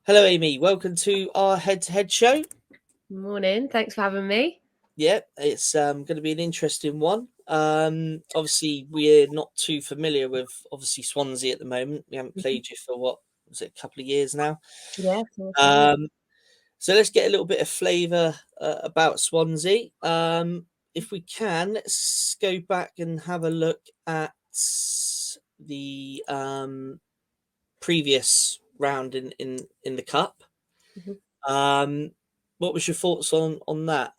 Hello, Amy. Welcome to our head-to-head show. Morning. Thanks for having me. Yeah, it's going to be an interesting one. Obviously, we're not too familiar with Swansea at the moment. We haven't played you for what was it, a couple of years now. Yeah. So let's get a little bit of flavour about Swansea. If we can, let's go back and have a look at the previous round in the cup. What was your thoughts on that?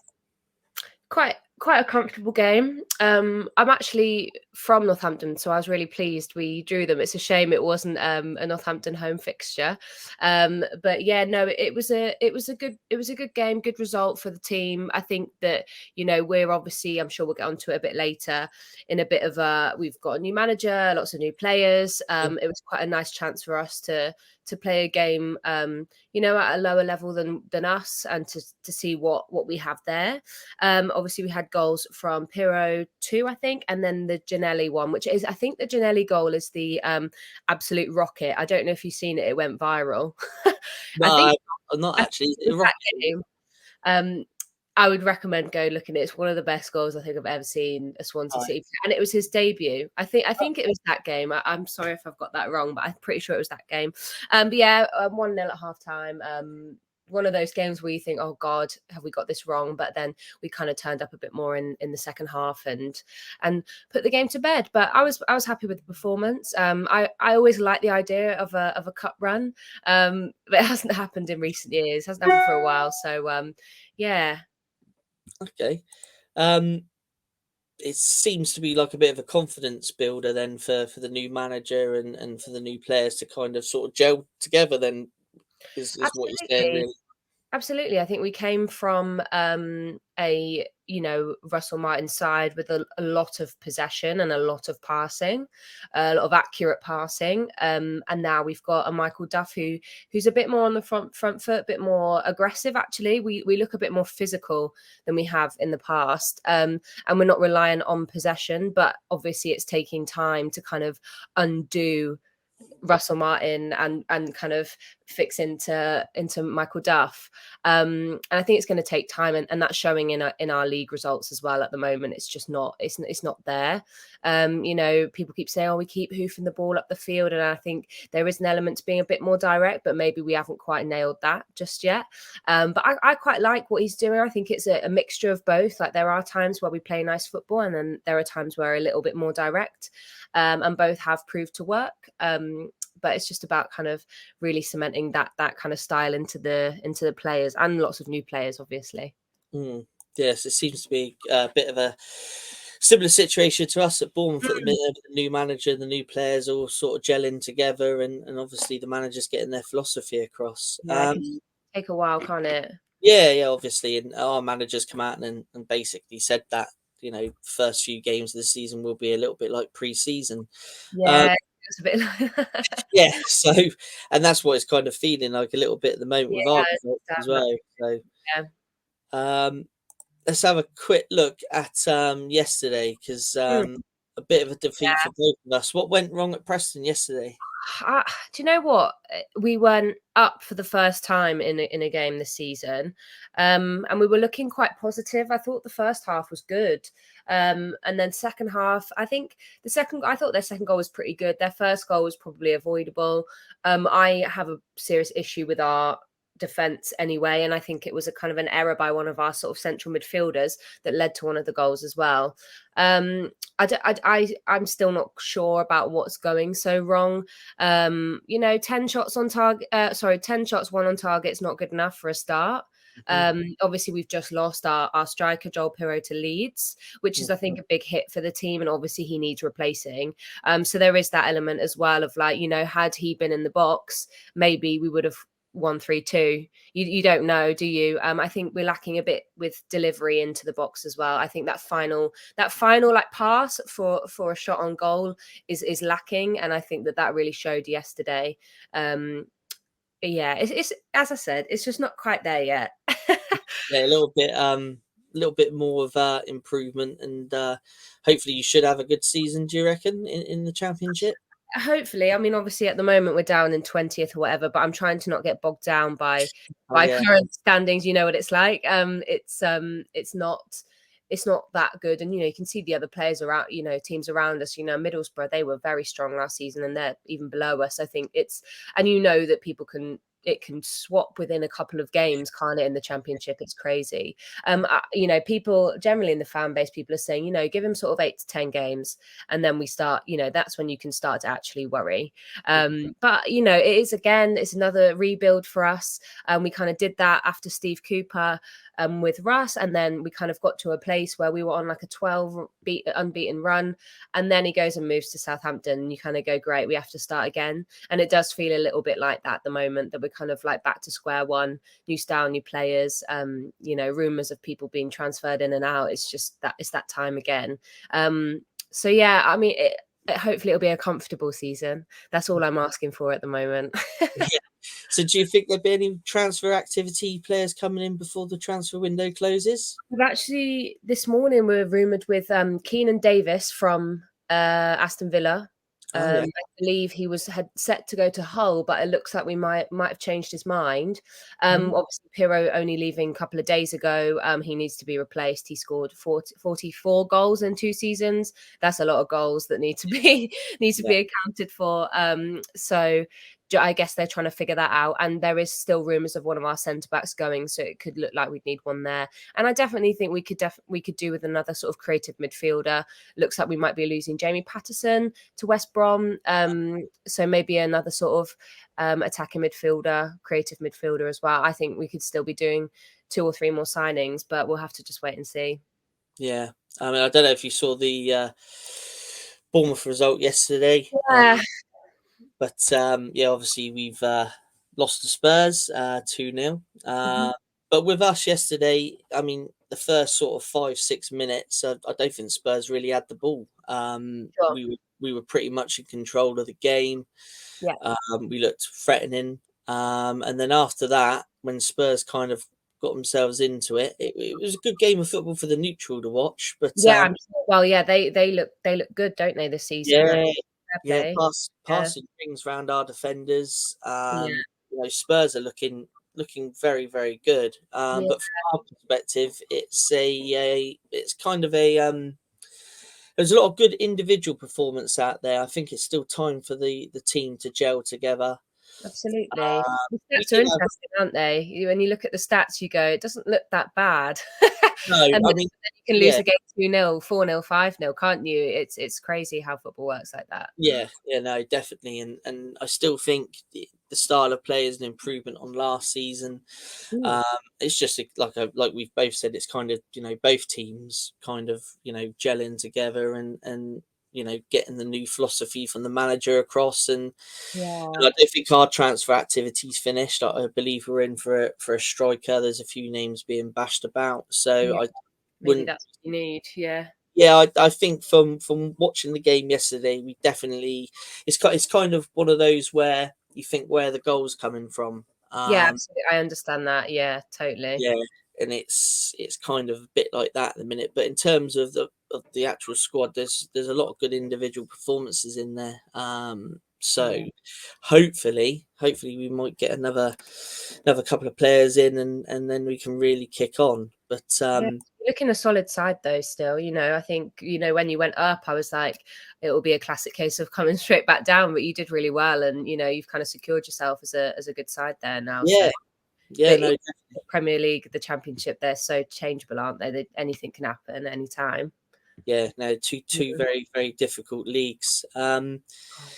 Quite a comfortable game. I'm actually from Northampton, so I was really pleased we drew them. It's a shame it wasn't a Northampton home fixture. But yeah, no, it was a good game, good result for the team. I think that we're obviously, I'm sure we'll get onto it a bit later, in a bit of we've got a new manager, lots of new players. It was quite a nice chance for us to play a game at a lower level than us, and to see what we have there. Obviously we had goals from Pirro 2, I think, and then the Giannelli one, which is, I think the Giannelli goal is the absolute rocket. I don't know if you've seen it. It went viral. No, I think not actually. that game, I would recommend go looking at it. It's one of the best goals I think I've ever seen a Swansea City, and it was his debut. I think it was that game. I'm sorry if I've got that wrong, but I'm pretty sure it was that game. But yeah, 1-0 at half time. One of those games where you think, oh God, have we got this wrong? But then we kind of turned up a bit more in the second half and put the game to bed. But I was happy with the performance. I always like the idea of a cup run, but it hasn't happened in recent years. It hasn't happened for a while. So yeah. Okay. It seems to be like a bit of a confidence builder then for the new manager and for the new players to kind of sort of gel together then is what you're saying, really. Absolutely. I think we came from a Russell Martin side with a lot of possession and a lot of passing, a lot of accurate passing, and now we've got a Michael Duff who's a bit more on the front foot, a bit more aggressive. Actually, we look a bit more physical than we have in the past, and we're not reliant on possession. But obviously, it's taking time to kind of undo Russell Martin and kind of fix into Michael Duff, and I think it's going to take time, and that's showing in our league results as well. At the moment, it's just not it's not there. People keep saying, "Oh, we keep hoofing the ball up the field," and I think there is an element to being a bit more direct, but maybe we haven't quite nailed that just yet. But I quite like what he's doing. I think it's a mixture of both. Like there are times where we play nice football, and then there are times where we're a little bit more direct, and both have proved to work. But it's just about kind of really cementing that kind of style into the players, and lots of new players, obviously. Yes, it seems to be a bit of a similar situation to us at Bournemouth at the minute. The new manager, the new players all sort of gelling together, and obviously the manager's getting their philosophy across. Yeah, it can take a while, can't it? Yeah, obviously, and our managers come out and basically said that first few games of the season will be a little bit like pre-season. Yeah, it's a bit like Yeah, so and that's what it's kind of feeling like a little bit at the moment with our yeah, results as well. So, yeah. let's have a quick look at yesterday because a bit of a defeat for both of us. What went wrong at Preston yesterday? Do you know what? We weren't up for the first time in a game this season, and we were looking quite positive. I thought the first half was good, and then second half, I thought their second goal was pretty good. Their first goal was probably avoidable. I have a serious issue with our defense anyway, and I think it was a kind of an error by one of our sort of central midfielders that led to one of the goals as well. I'm still not sure about what's going so wrong. 10 shots on target, 10 shots, one on target is not good enough for a start. Obviously we've just lost our striker Joel Pirro to Leeds, which is I think a big hit for the team, and obviously he needs replacing. So there is that element as well of like, had he been in the box, maybe we would have 1-3-2. You don't know, do you? I think we're lacking a bit with delivery into the box as well. I think that final like pass for a shot on goal is lacking, and I think that really showed yesterday. Yeah, it's as I said, it's just not quite there yet. Yeah, a little bit more of improvement, and hopefully you should have a good season. Do you reckon in the championship? hopefully, I mean, obviously at the moment we're down in 20th or whatever, but I'm trying to not get bogged down by Yeah, current standings. You know what it's like. It's not that good, and you can see the other players around, teams around us. Middlesbrough, they were very strong last season, and they're even below us. I think and that people can swap within a couple of games, can't it, in the championship? It's crazy. People generally in the fan base, people are saying, give him sort of 8 to 10 games, and then we start, that's when you can start to actually worry. But it's another rebuild for us. We kind of did that after Steve Cooper with Russ, and then we kind of got to a place where we were on like a 12 unbeaten run, and then he goes and moves to Southampton, and you kind of go, great, we have to start again. And it does feel a little bit like that at the moment, that we're kind of like back to square one, new style, new players, rumors of people being transferred in and out. It's that time again. So yeah, I mean, hopefully it'll be a comfortable season. That's all I'm asking for at the moment. yeah. So do you think there'll be any transfer activity, players coming in before the transfer window closes? We've actually, this morning, we were rumoured with Keenan Davis from Aston Villa. Yeah. I believe he had set to go to Hull, but it looks like we might have changed his mind. Obviously, Pirro only leaving a couple of days ago. He needs to be replaced. He scored 44 goals in 2 seasons. That's a lot of goals that need to be be accounted for. So I guess they're trying to figure that out. And there is still rumours of one of our centre-backs going, so it could look like we'd need one there. And I definitely think we could do with another sort of creative midfielder. Looks like we might be losing Jamie Patterson to West Brom. So maybe another sort of attacking midfielder, creative midfielder as well. I think we could still be doing 2 or 3 more signings, but we'll have to just wait and see. Yeah. I mean, I don't know if you saw the Bournemouth result yesterday. Yeah. But obviously we've lost to Spurs 2-0. But with us yesterday, I mean, the first sort of 5-6 minutes, I don't think Spurs really had the ball. Sure. We were pretty much in control of the game. Yeah. We looked threatening. And then after that, when Spurs kind of got themselves into it, it was a good game of football for the neutral to watch. But Yeah, I'm sure. Well, yeah, they look good, don't they, this season? yeah, Play. passing things around our defenders. Yeah. Spurs are looking very, very good. Yeah. But from our perspective, it's kind of a there's a lot of good individual performance out there. I think it's still time for the team to gel together. Absolutely. The We stats are did have, interesting, aren't they? When you look at the stats, you go, it doesn't look that bad. no, And I then mean, you can lose yeah, a game 2-0, 4-0, 5-0, can't you? It's crazy how football works like that. yeah, no, definitely, and I still think the style of play is an improvement on last season. Mm. It's just like we've both said, it's kind of both teams kind of gelling together and getting the new philosophy from the manager across, and Yeah. I don't think our transfer activity's finished. I believe we're in for a striker. There's a few names being bashed about, so Yeah. I Maybe wouldn't. that's what you need. Yeah. Yeah, I think from watching the game yesterday, we definitely it's kind of one of those where you think where the goal's coming from. Yeah, absolutely. I understand that. Yeah, totally. Yeah, and it's kind of a bit like that at the minute. But in terms of the actual squad, there's a lot of good individual performances in there. So Yeah. hopefully we might get another couple of players in, and then we can really kick on. But Yeah, looking a solid side though still, I think, when you went up, I was like, it will be a classic case of coming straight back down, but you did really well, and you've kind of secured yourself as a good side there now. yeah, So no, the Premier League, the Championship, they're so changeable, aren't they? Anything can happen at any time. yeah, no, two Mhm. very, very difficult leagues. Oh,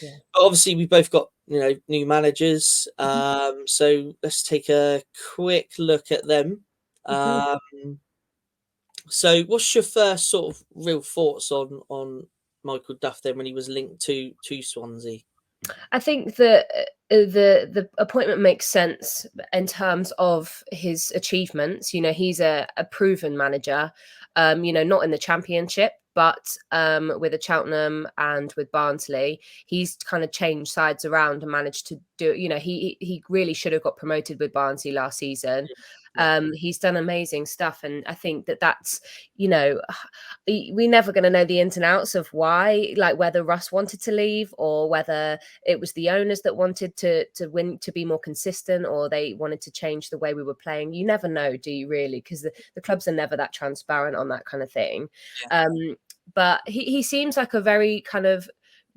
yeah. But obviously we both got new managers. Mhm. So let's take a quick look at them. Mhm. So what's your first sort of real thoughts on Michael Duff then when he was linked to Swansea? I think that the appointment makes sense in terms of his achievements. He's a proven manager. Not in the Championship, but with a Cheltenham and with Barnsley, he's kind of changed sides around and managed to do. He really should have got promoted with Barnsley last season. He's done amazing stuff, and I think that's, you know, we're never going to know the ins and outs of why, like whether Russ wanted to leave or whether it was the owners that wanted to win, to be more consistent, or they wanted to change the way we were playing. You never know, do you really? Because the clubs are never that transparent on that kind of thing. But he seems like a very kind of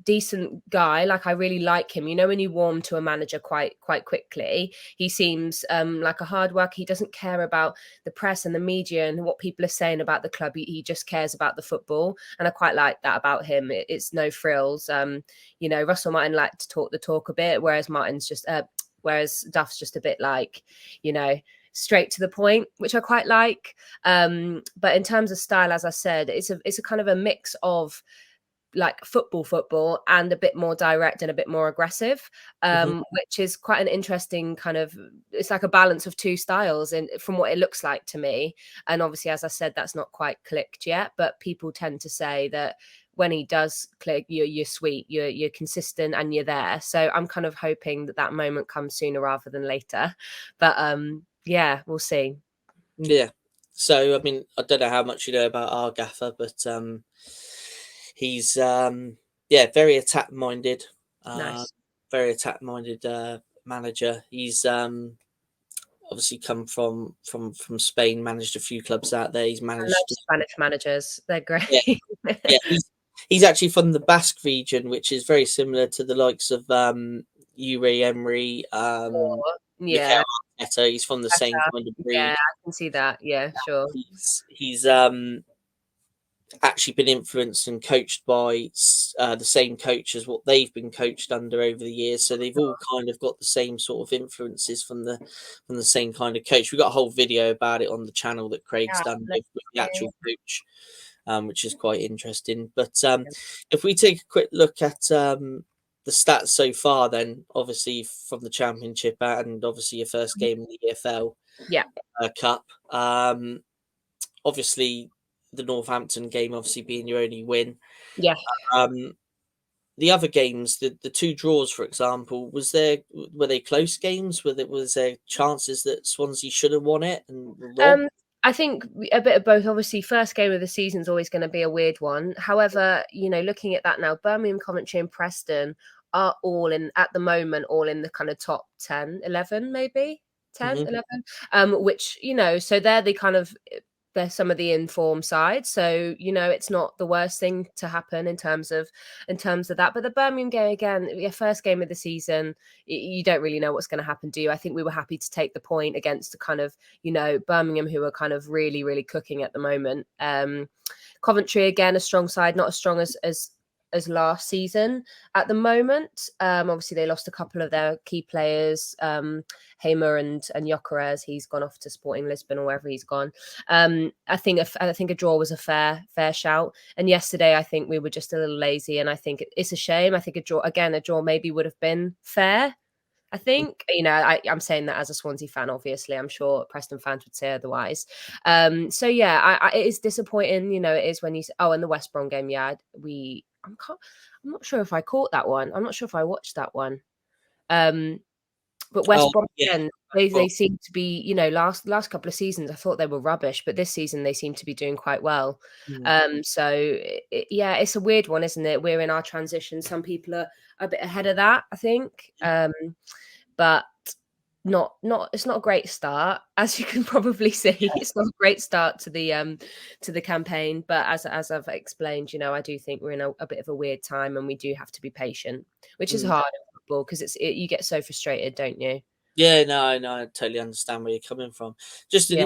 decent guy. Like, I really like him. You know, when you warm to a manager quite quickly, he seems like a hard worker. He doesn't care about the press and the media and what people are saying about the club. He just cares about the football, and I quite like that about him. It's no frills. You know, Russell Martin liked to talk the talk a bit, whereas Duff's just a bit like, you know, straight to the point, which I quite like. But in terms of style, as I said, it's a kind of a mix of like football and a bit more direct and a bit more aggressive, which is quite an interesting kind of, it's like a balance of two styles, and from what it looks like to me. And obviously, as I said, that's not quite clicked yet, but people tend to say that when he does click, you're sweet, you're consistent, and you're there. So I'm kind of hoping that moment comes sooner rather than later. But yeah, we'll see. Yeah. So I mean, I don't know how much you know about our gaffer, but he's very attack minded. Nice. Very attack minded manager. He's obviously come from Spain, managed a few clubs out there. He's I managed love Spanish managers. They're great. yeah. He's actually from the Basque region, which is very similar to the likes of Uri Emery, Mikel Yeah. Arteta. He's from the same kind of breed. Yeah, I can see that. Yeah, sure. He's actually been influenced and coached by the same coach as what they've been coached under over the years. So they've all kind of got the same sort of influences from the same kind of coach. We've got a whole video about it on the channel that Craig's done with the actual coach, which is quite interesting. But if we take a quick look at the stats so far, then obviously from the Championship and obviously your first game in the EFL Cup, obviously the Northampton game obviously being your only win. Yeah. The other games, the two draws, for example, were they close games? Was there chances that Swansea should have won it and were wrong? I think a bit of both. Obviously, first game of the season is always going to be a weird one. However, you know, looking at that now, Birmingham, Coventry and Preston are all in, at the moment, all in the kind of top 10, 11, maybe 10, 11, which, you know, so they're the kind of, they're some of the informed sides. So, you know, it's not the worst thing to happen in terms of that. But the Birmingham game, again, your first game of the season, you don't really know what's going to happen, do you? I think we were happy to take the point against the kind of, you know, Birmingham, who are kind of really, really cooking at the moment. Coventry, again, a strong side, not as strong as last season at the moment. Obviously they lost a couple of their key players, Hamer and Gyökeres. He's gone off to Sporting Lisbon or wherever he's gone. I think a draw was a fair shout. And yesterday I think we were just a little lazy, and I think it's a shame. I think a draw maybe would have been fair. I think, you know, I'm saying that as a Swansea fan, obviously. I'm sure Preston fans would say otherwise. So yeah, it is disappointing. You know, it is when you. Oh, and the West Brom game, yeah, I'm not sure if I caught that one. I'm not sure if I watched that one. But West Brom, again, they seem to be, you know, last couple of seasons, I thought they were rubbish, but this season they seem to be doing quite well. So yeah, it's a weird one, isn't it? We're in our transition. Some people are a bit ahead of that, I think. But it's not a great start, as you can probably see. It's not a great start to the campaign, but as I've explained, you know, I do think we're in a bit of a weird time, and we do have to be patient, which is hard in football because you get so frustrated, don't you? Yeah, no, I totally understand where you're coming from. Just an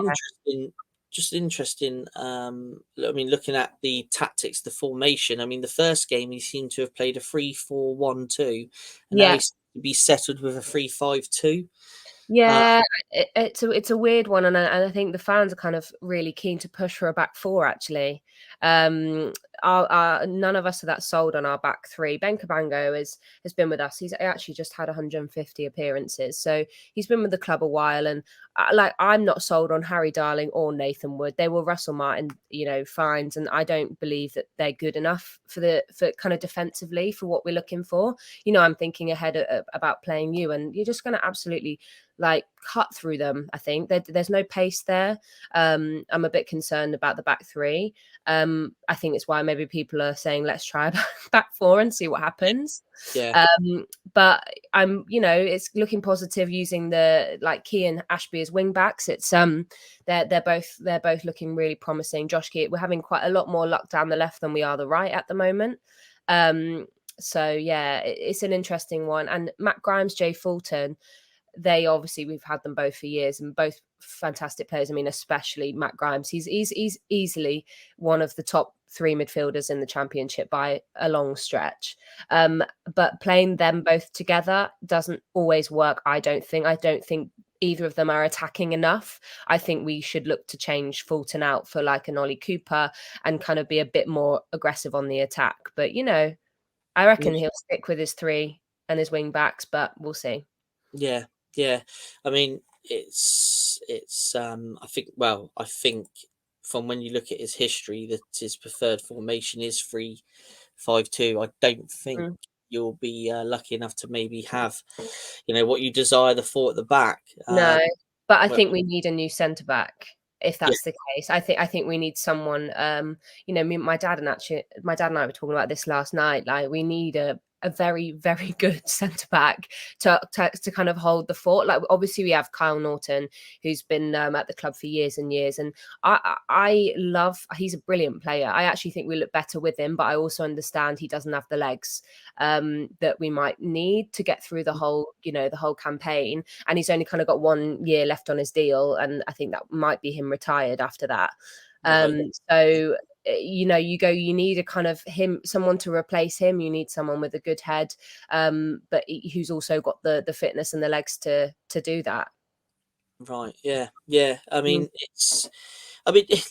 interesting. I mean, looking at the tactics, the formation. I mean, the first game he seemed to have played a 3-4-1-2, and now he seems to be settled with a 3-5-2. Yeah, it's a weird one, and I think the fans are kind of really keen to push for a back four. Actually, none of us are that sold on our back three. Ben Cabango has been with us. He's actually just had 150 appearances, so he's been with the club a while. And I'm not sold on Harry Darling or Nathan Wood. They were Russell Martin, you know, finds, and I don't believe that they're good enough for kind of defensively for what we're looking for. You know, I'm thinking ahead about playing you, and you're just going to absolutely like cut through them. I think there's no pace there. I'm a bit concerned about the back three. I think it's why maybe people are saying let's try back four and see what happens. Yeah. But I'm, it's looking positive using the like Key and Ashby as wing backs. It's they're both looking really promising. Josh Key, we're having quite a lot more luck down the left than we are the right at the moment. So yeah, it's an interesting one. And Matt Grimes, Jay Fulton, they obviously, we've had them both for years and both fantastic players. I mean, especially Matt Grimes. He's easily one of the top three midfielders in the Championship by a long stretch. But playing them both together doesn't always work, I don't think. Either of them are attacking enough. I think we should look to change Fulton out for like an Ollie Cooper and kind of be a bit more aggressive on the attack. But, I reckon he'll stick with his three and his wing backs, but we'll see. Yeah. I mean, it's I think from when you look at his history that his preferred formation is 3-5-2. I don't think you'll be lucky enough to maybe have, what you desire, the four at the back. No, but I well, think we need a new centre back if yeah, that's the case. I think we need someone. My dad and I were talking about this last night. Like, we need a very, very good centre back to kind of hold the fort. Like, obviously we have Kyle Norton, who's been at the club for years and years, and I love. He's a brilliant player. I actually think we look better with him, but I also understand he doesn't have the legs that we might need to get through the whole campaign. And he's only kind of got 1 year left on his deal, and I think that might be him retired after that. So you need a kind of someone to replace him. You need someone with a good head, but who's also got the fitness and the legs to do that. Right. Yeah. I mean,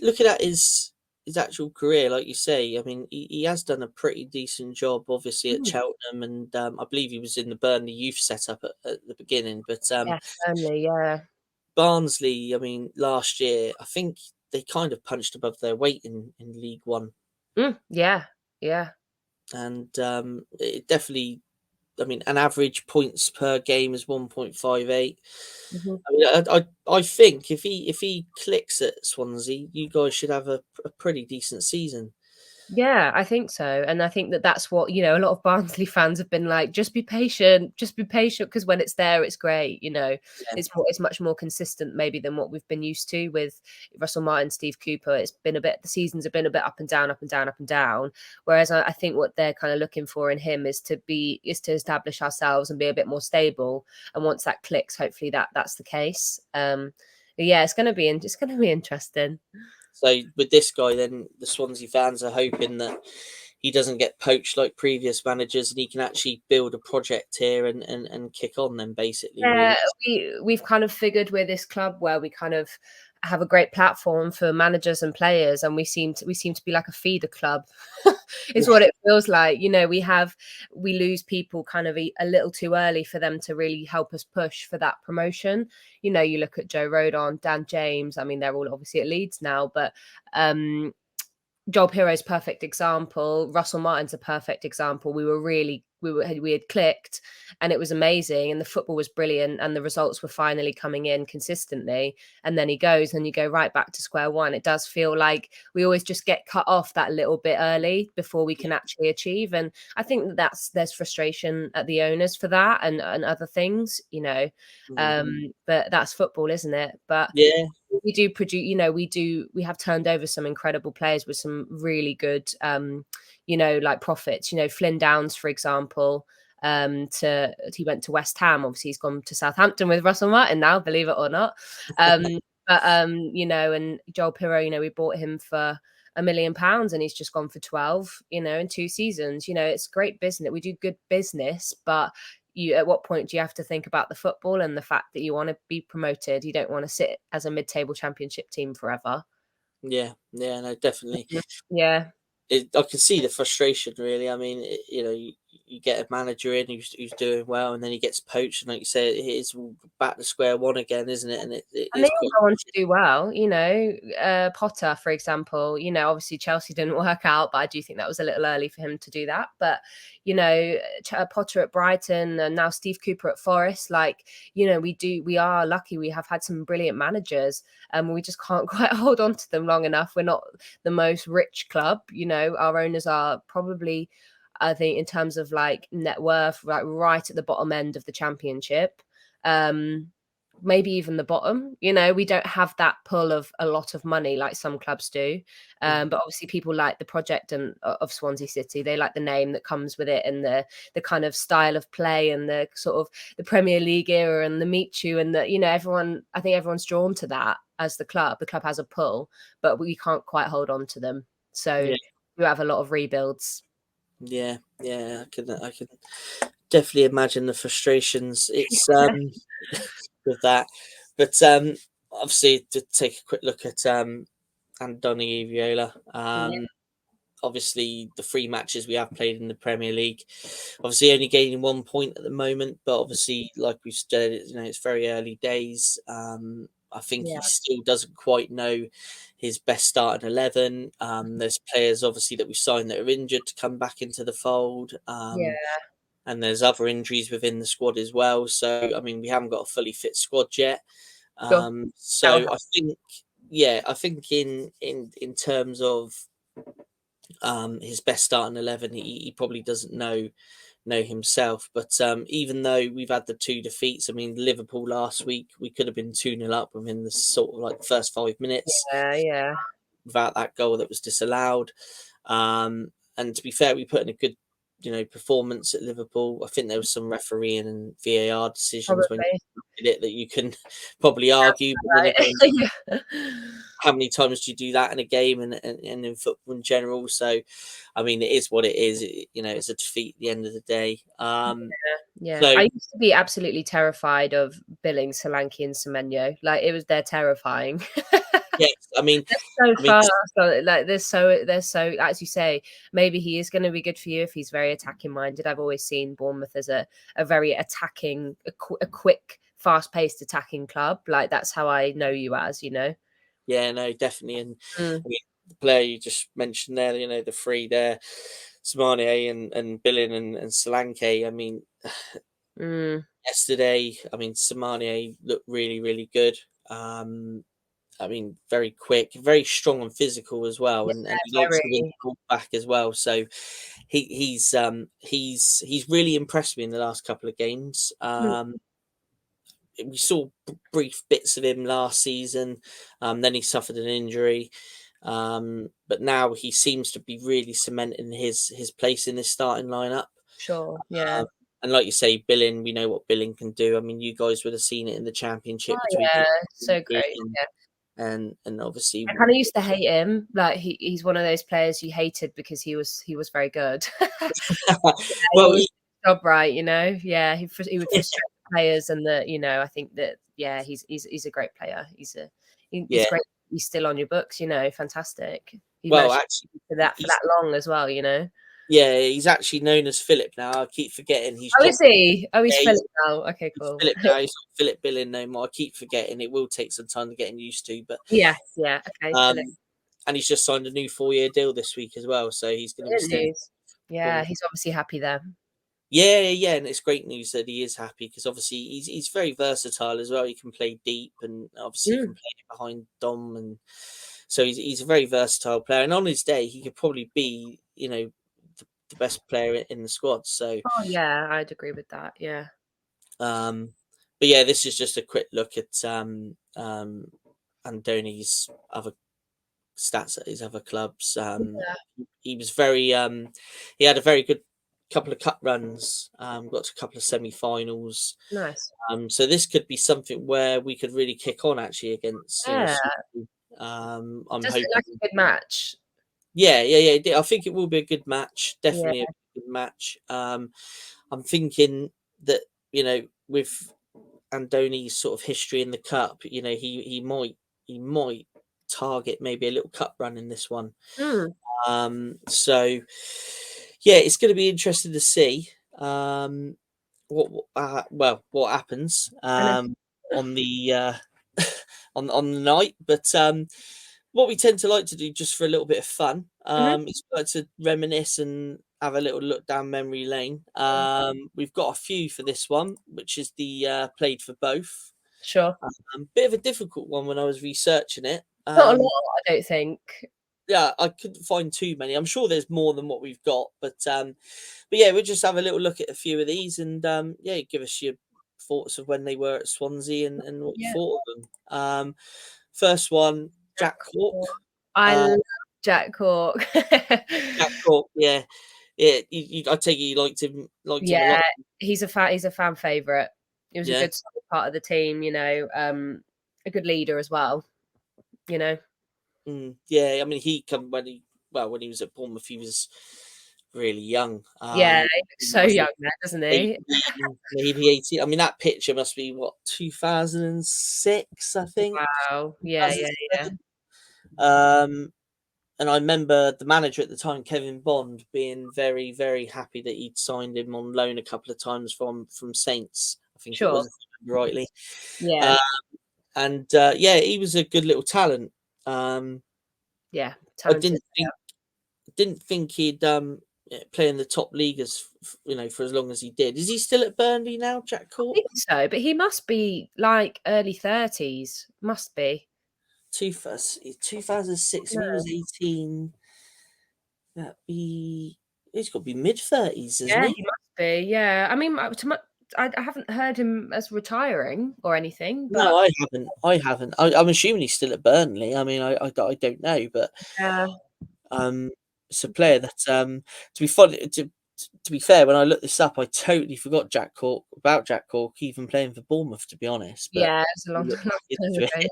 looking at his actual career, like you say, I mean, he has done a pretty decent job, obviously at Cheltenham, and I believe he was in the Burnley youth setup at the beginning. But Only, yeah. Barnsley, I mean, last year, I think they kind of punched above their weight in League One. Yeah. And it definitely, I mean, an average points per game is 1.58. I mean, I think if he clicks at Swansea, you guys should have a pretty decent season. Yeah, I think so. And I think that's what, a lot of Barnsley fans have been like, just be patient, because when it's there, it's great. Yeah. It's much more consistent maybe than what we've been used to with Russell Martin, Steve Cooper. The seasons have been a bit up and down, up and down, up and down. Whereas I think what they're kind of looking for in him is to establish ourselves and be a bit more stable. And once that clicks, hopefully that's the case. Yeah, it's going to be interesting. So with this guy, then the Swansea fans are hoping that he doesn't get poached like previous managers, and he can actually build a project here and kick on. Then basically, Yeah, really. we've kind of figured we're this club where we kind of have a great platform for managers and players, and we seem to be like a feeder club. Is what it feels like. We lose people kind of a little too early for them to really help us push for that promotion. You look at Joe Rodon, Dan James. I mean, they're all obviously at Leeds now, but Joel Piro's perfect example. Russell Martin's a perfect example. We had clicked, and it was amazing, and the football was brilliant, and the results were finally coming in consistently. And then he goes, and you go right back to square one. It does feel like we always just get cut off that little bit early before we can actually achieve. And I think there's frustration at the owners for that and other things, but that's football, isn't it? But yeah. We do produce, we have turned over some incredible players with some really good, like profits. Flynn Downs, for example, he went to West Ham. Obviously, he's gone to Southampton with Russell Martin now, believe it or not. And Joel Pirro, we bought him for £1 million, and he's just gone for 12, in 2 seasons. It's great business. We do good business, but at what point do you have to think about the football and the fact that you want to be promoted? You don't want to sit as a mid-table championship team forever. Yeah, no, definitely. Yeah. I can see the frustration, really. I mean, you get a manager in who's doing well, and then he gets poached, and like you say, it is back to square one again, isn't it? And it And they is all quite. go on to do well, Potter, for example, obviously Chelsea didn't work out, but I do think that was a little early for him to do that. But, Potter at Brighton and now Steve Cooper at Forest, we are lucky. We have had some brilliant managers and we just can't quite hold on to them long enough. We're not the most rich club, our owners are probably, I think, in terms of like net worth, right at the bottom end of the championship. Maybe even the bottom. We don't have that pull of a lot of money like some clubs do. But obviously people like the project and of Swansea City. They like the name that comes with it and the kind of style of play and the sort of the Premier League era and the meet you and I think everyone's drawn to that as the club. The club has a pull, but we can't quite hold on to them. So we have a lot of rebuilds. Yeah, I can definitely imagine the frustrations. It's with that, but obviously to take a quick look at Andoni Iraola. Obviously the 3 matches we have played in the Premier League, obviously only gaining 1 point at the moment, but obviously like we've said, it's very early days. I think he still doesn't quite know his best starting 11. There's players obviously that we've signed that are injured to come back into the fold. And there's other injuries within the squad as well. So, I mean, we haven't got a fully fit squad yet. So I think in terms of his best starting 11, he probably doesn't know himself. But even though we've had the 2 defeats, I mean, Liverpool last week, we could have been 2-0 up within the sort of like first 5 minutes. Without that goal that was disallowed. And to be fair, we put in a good performance at Liverpool. I think there was some refereeing and VAR decisions when you did it that you can probably argue. But then again, how many times do you do that in a game and in football in general? So, I mean, it is what it is. It's a defeat at the end of the day. So, I used to be absolutely terrified of Billing, Solanke, and Semenyo. Like they're terrifying. Yes, I mean, they're so fast. Like they're so. As you say, maybe he is going to be good for you if he's very attacking minded. I've always seen Bournemouth as a very attacking, a quick, fast paced attacking club. Like that's how I know you as. Yeah, no, definitely. And I mean, the player you just mentioned there, the 3 there, Samane and Billing and Solanke. I mean, yesterday, I mean, Samane looked really, really good. I mean, very quick, very strong and physical as well, and he likes to win the ball back as well. So he's really impressed me in the last couple of games. We saw brief bits of him last season. Then he suffered an injury, but now he seems to be really cementing his place in this starting lineup. Sure, yeah. And like you say, Billing, we know what Billing can do. I mean, you guys would have seen it in the championship between so great. And obviously, I kind of used to hate him. Like he's one of those players you hated because he was very good. Well, he job right, he would frustrate players, and I think that he's a great player. It's great. He's still on your books, fantastic. Actually, for that long as well, Yeah, he's actually known as Philip now. I keep forgetting. Is he? Oh, he's Philip now. Okay, cool. Philip now. He's not Philip Billing no more. I keep forgetting. It will take some time to get used to, but yeah. Okay. And he's just signed a new 4-year deal this week as well, so he's going to be staying. Yeah, he's obviously happy there. Yeah, and it's great news that he is happy because obviously he's very versatile as well. He can play deep and obviously he can play behind Dom, and so he's a very versatile player. And on his day, he could probably be the best player in the squad. So yeah, I'd agree with that. Yeah. But yeah, this is just a quick look at Andoni's other stats at his other clubs. He was very he had a very good couple of cup runs, got to a couple of semi-finals. Nice. So this could be something where we could really kick on actually against. I'm hoping like a good match. Yeah. I think it will be a good match. Definitely a good match. I'm thinking that with Andoni's sort of history in the cup, he might target maybe a little cup run in this one. So yeah, it's going to be interesting to see what happens I know. on the on the night. But what we tend to like to do just for a little bit of fun Mhm. is like to reminisce and have a little look down memory lane. We've got a few for this one, which is the played for both. Sure. Bit of a difficult one when I was researching it. Not a lot, I don't think. Yeah, I couldn't find too many. I'm sure there's more than what we've got, but yeah, we'll just have a little look at a few of these, and yeah, give us your thoughts of when they were at Swansea and what you Yeah. thought of them. First one, Jack Jack Cork. Cork. I Uh, love Jack Cork. Jack Cork, yeah, yeah. I take it you liked him a lot. Yeah, he's a fan favorite. He was a Yeah, good solid part of the team, a good leader as well, you know. yeah. I mean, he come when he was at Bournemouth, he was really young. Yeah, he looks He so must have young there, doesn't he? 18, maybe 18. I mean, that picture must be what 2006, I think. Wow. Yeah, yeah, yeah. 2007. Um, and I remember the manager at the time, Kevin Bond, being very, very happy that he'd signed him on loan a couple of times from Saints. I think it Sure. was, if I remember rightly. Yeah. Uh, and yeah, he was a good little talent. Yeah. I Talented. didn't think he'd play in the top league for as long as he did. Is he still at Burnley now, Jack I Cork? think so, but he must be like early 30s. Must be. 2006. If he No. was 18, that'd be he's got to be mid-30s, isn't Yeah, he? he must be. Yeah. I mean, I haven't heard him as retiring or anything, No, but I haven't. I'm assuming he's still at Burnley. I mean, I don't know, but yeah. um, it's a player that to be fun to be fair, when I looked this up, I totally forgot Jack Cork even playing for Bournemouth, to be honest. But Yeah, it's a we long, looked long back time into ago. it,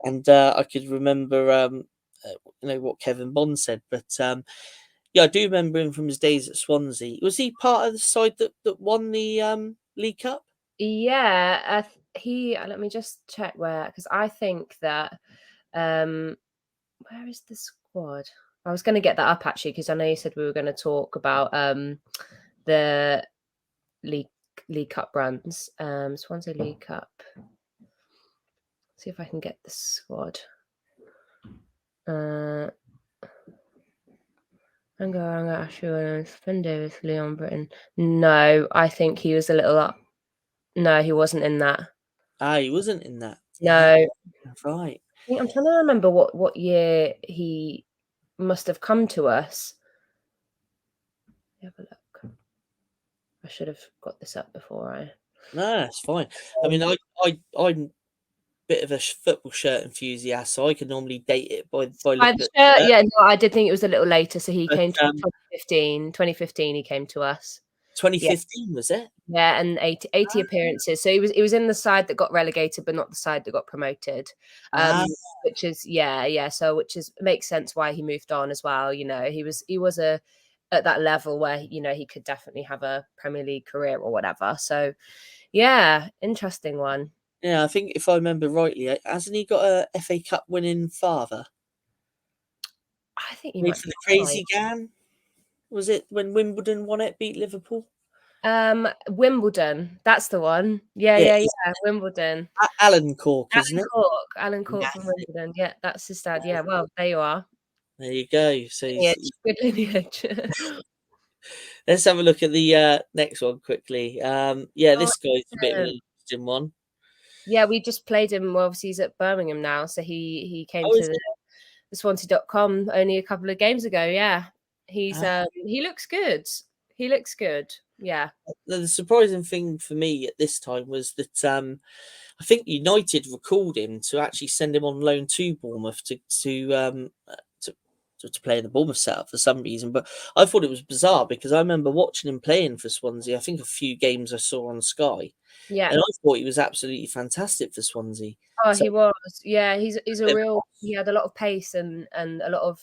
and I could remember what Kevin Bond said, but yeah, I do remember him from his days at Swansea. Was he part of the side that won the League Cup? Yeah, let me just check because I think that um where is the squad? I was going to get that up actually because I know you said we were going to talk about the league League Cup runs. Swansea League Cup. See if I can get the squad. Anga, Ashur, Finn Davis, Leon Britton. No, I think he was a little up. No, he wasn't in that. Ah, he wasn't in that. Ah, No, right. I'm trying to remember what year he must have come to us. Have a look. I should have got this up before I. No, that's fine. I mean, I'm a bit of a football shirt enthusiast, so I can normally date it by By looking the at the shirt, shirt. yeah, no, I did think it was a little later. So he But came to 2015. 2015, he came to us. Yeah, 2015 was it? yeah, and 80 appearances. So he was in the side that got relegated, but not the side that got promoted. Ah, Which is yeah. So makes sense why he moved on as well. He was at that level where he could definitely have a Premier League career or whatever. So yeah, interesting one. yeah. I think if I remember rightly, hasn't he got a FA Cup winning father? I think he Played might for be the right. Crazy Gang. Was it when Wimbledon won it, beat Liverpool? Wimbledon, that's the one. Yeah, Yeah, yeah, it's yeah. Wimbledon. Alan Cork, isn't it? Alan Cork from That's it. Wimbledon. Yeah, that's his dad. Yeah, well, there you are. There you go. So Lineage, good lineage. let's have a look at the next one quickly. Yeah, Oh, this guy's a bit of an excellent. interesting one. Yeah, we just played him. Well, obviously, he's at Birmingham now, so he came Oh, to is it? the Swansea.com only a couple of games ago. Yeah, Ah, he looks good. He looks good. Yeah, the surprising thing for me at this time was that I think United recalled him to actually send him on loan to Bournemouth to play in the Bournemouth setup for some reason. But I thought it was bizarre because I remember watching him playing for Swansea. I think a few games I saw on Sky, yeah. and I thought he was absolutely fantastic for Swansea. Oh, So he was. Yeah, he's a a bit real. He had a lot of pace and a lot of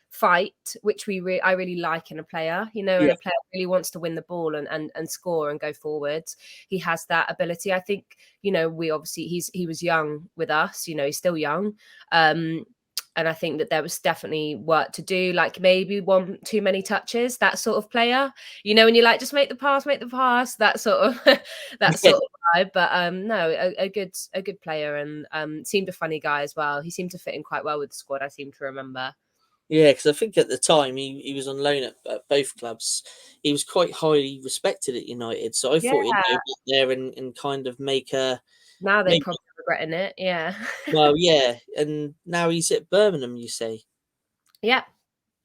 fight, which I really like in a player. When yeah, a player really wants to win the ball and score and go forwards, he has that ability. I think we obviously he was young with us. He's still young, And I think that there was definitely work to do, like maybe one too many touches, that sort of player. You know, when you're like, just make the pass, that sort of that Yeah, sort of vibe. But no, a good player, and seemed a funny guy as well. He seemed to fit in quite well with the squad, I seem to remember. yeah, because I think at the time he was on loan at both clubs. He was quite highly respected at United, so I Yeah. thought he'd go back there and kind of Now they're make probably regretting it. Yeah. well, yeah. And now he's at Birmingham, you say, Yeah.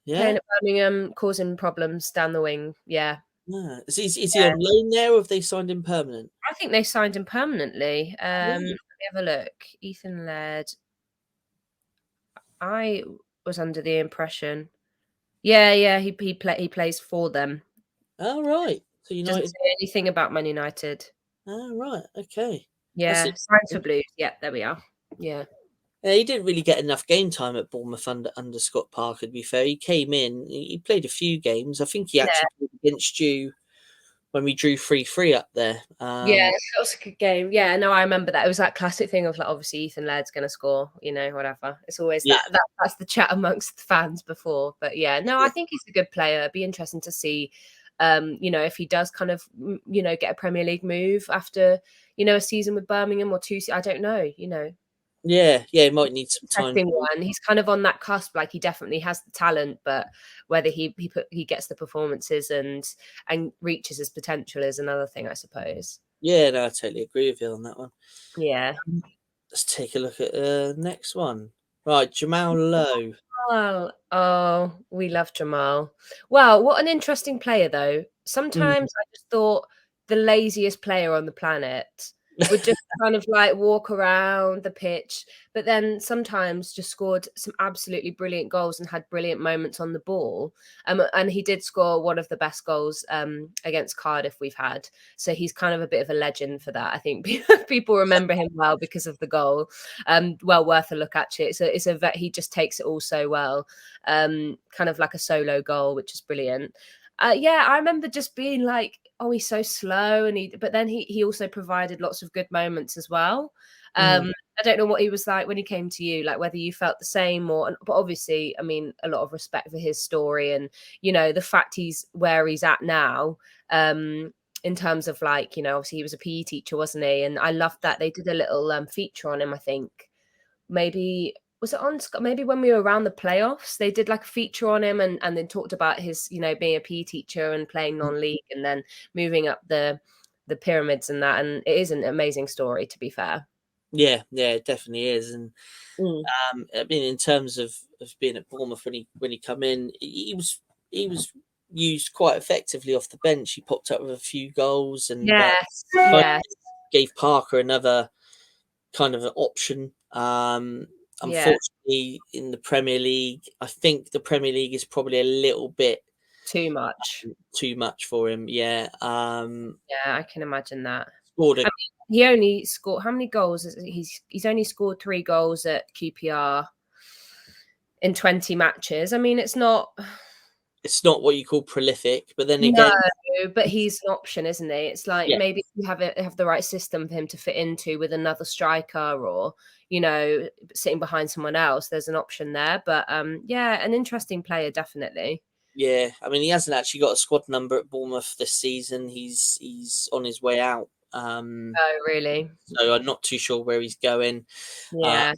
Playing yeah? at Birmingham, causing problems down the wing. Yeah. Yeah. Is he on loan there, or have they signed him permanent? I think they signed him permanently. Let Right. me have a look. Ethan Laird. I was under the impression. Yeah. He plays for them. Oh, right. So Doesn't United. say anything about Man United. Oh, right. Okay. That's Yeah, signs for interesting. Blues. Yeah, there we are. Yeah. Yeah, he didn't really get enough game time at Bournemouth under Scott Parker. To be fair, he came in. He played a few games. I think he Yeah. actually played against you when we drew 3-3 up there. Yeah, that was a good game. Yeah, no, I remember that. It was that classic thing of like, obviously Ethan Laird's going to score, whatever. It's always Yeah, that's the chat amongst the fans before. But yeah, no, I think he's a good player. It'd be interesting to see, if he does kind of, get a Premier League move after, a season with Birmingham or two. I don't know, yeah. He might need some time. Interesting one. He's kind of on that cusp. Like he definitely has the talent, but whether he gets the performances and reaches his potential is another thing, I suppose. Yeah, no, I totally agree with you on that one. Yeah. Let's take a look at the next one. Right, Jamal Lowe. Well, oh, we love Jamal. Well, what an interesting player, though. Mm. Sometimes I just thought the laziest player on the planet would just kind of like walk around the pitch, but then sometimes just scored some absolutely brilliant goals and had brilliant moments on the ball. And he did score one of the best goals against Cardiff we've had. So he's kind of a bit of a legend for that. I think people remember him well because of the goal. Well worth a look, actually. He just takes it all so well. Kind of like a solo goal, which is brilliant. Yeah, I remember just being like, oh, he's so slow, but then he also provided lots of good moments as well. Mm. I don't know what he was like when he came to you, like whether you felt the same but obviously, I mean, a lot of respect for his story and, the fact he's where he's at now, in terms of like, obviously he was a PE teacher, wasn't he? And I loved that they did a little feature on him, I think. Maybe was it on maybe when we were around the playoffs, they did like a feature on him and then talked about his, being a PE teacher and playing non-league and then moving up the pyramids and that. And it is an amazing story, to be fair. Yeah, it definitely is. And Mm. I mean, in terms of being at Bournemouth when he come in, he was used quite effectively off the bench. He popped up with a few goals and Yes, kind of yes, gave Parker another kind of an option. yeah. Unfortunately, in the Premier League, I think the Premier League is probably a little bit Too much. too much for him. Yeah. Yeah, I can imagine that. Scored I a mean, he only scored how many goals? He's only scored 3 goals at QPR in 20 matches. I mean, it's not. It's not what you call prolific, but then No, again, but he's an option, isn't he? It's like yeah, maybe if you have the right system for him to fit into with another striker or, sitting behind someone else, there's an option there. But yeah, an interesting player, definitely. yeah. I mean, he hasn't actually got a squad number at Bournemouth this season. He's on his way out. Oh, really? So I'm not too sure where he's going. Uh, Yeah.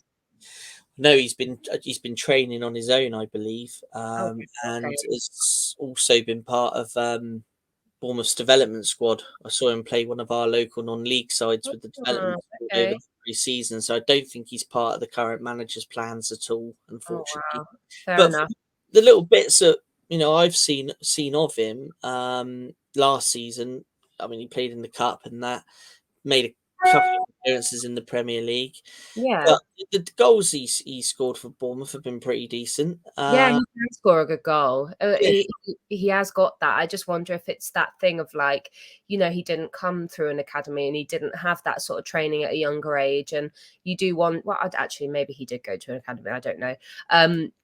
no, he's been training on his own, I believe, Oh, and okay. has also been part of Bournemouth's development squad. I saw him play one of our local non-league sides with the Oh, development squad over okay. the pre-season. So I don't think he's part of the current manager's plans at all, Oh, unfortunately. wow. Fair But enough. the little bits that I've seen of him last season. I mean, he played in the cup and that made a couple of appearances in the Premier League. Yeah. But the goals he scored for Bournemouth have been pretty decent. Yeah, he can score a good goal. Yeah, He has got that. I just wonder if it's that thing of like, he didn't come through an academy and he didn't have that sort of training at a younger age. And you do want, well, actually, maybe he did go to an academy. I don't know.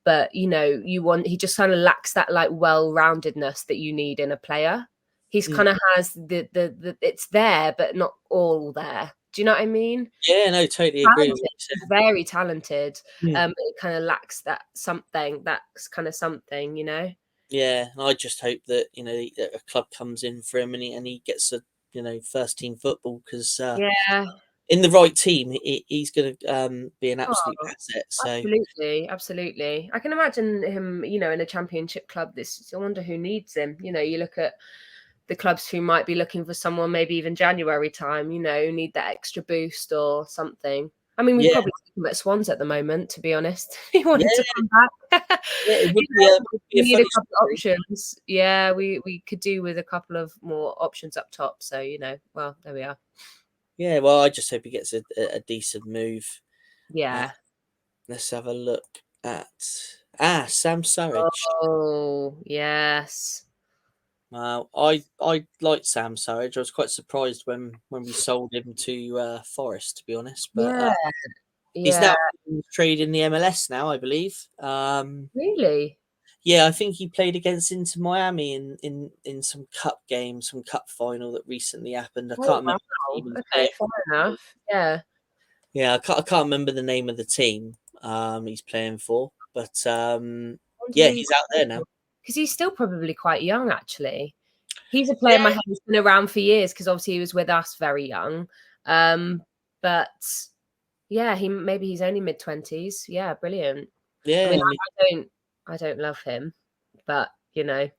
But he just kind of lacks that like well-roundedness that you need in a player. He's mm, kind of has the it's there, but not all there. Do you know what I mean? Yeah, no, totally agree with Talented, what you he's very talented. said. It kind of lacks that something. That's kind of something, you know. Yeah, and I just hope that a club comes in for him and he gets a first team football because Yeah. in the right team he's going to be an absolute Oh, asset. So absolutely, absolutely. I can imagine him, in a championship club. I wonder who needs him. You look at the clubs who might be looking for someone, maybe even January time. Who need that extra boost or something. I mean, we'd yeah, probably see him at Swans at the moment, to be honest. If he wanted to yeah, come back, yeah, it would be we a need a funny couple of story. options. Yeah, we could do with a couple of more options up top. So well, there we are. Yeah, well, I just hope he gets a decent move. Uh, Yeah. let's have a look at Sam Surridge. Oh, yes. I like Sam Surridge. I was quite surprised when we sold him to Forest, to be honest. But Yeah, he's yeah. now trading the MLS now, I believe. Really? Yeah, I think he played against Inter Miami in some cup game, some cup final that recently happened. I Oh, can't remember the wow. team he's Okay, playing fair for. enough. Yeah. Yeah, I can't remember the name of the team he's playing for, but Wonder yeah, who he he's out there now. because he's still probably quite young, actually. He's a player in my Yeah, head who's been around for years because obviously he was with us very young. But yeah, maybe he's only mid-20s. Yeah, brilliant. I mean, yeah. I mean, I don't love him, but it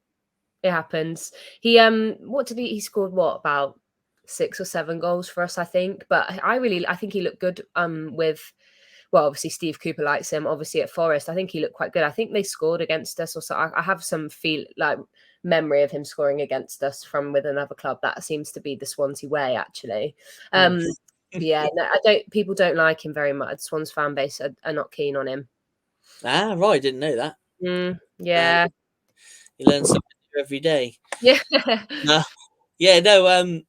happens. He scored what, about 6 or 7 goals for us, I think. But I think he looked good with, well, obviously Steve Cooper likes him. Obviously at Forest, I think he looked quite good. I think they scored against us, or so. I have some memory of him scoring against us from with another club. That seems to be the Swansea way, actually. mm. Yeah, no, I don't. People don't like him very much. Swans fan base are not keen on him. Right, I didn't know that. Uh, Yeah, you learn something new every day. yeah, Uh, yeah, no.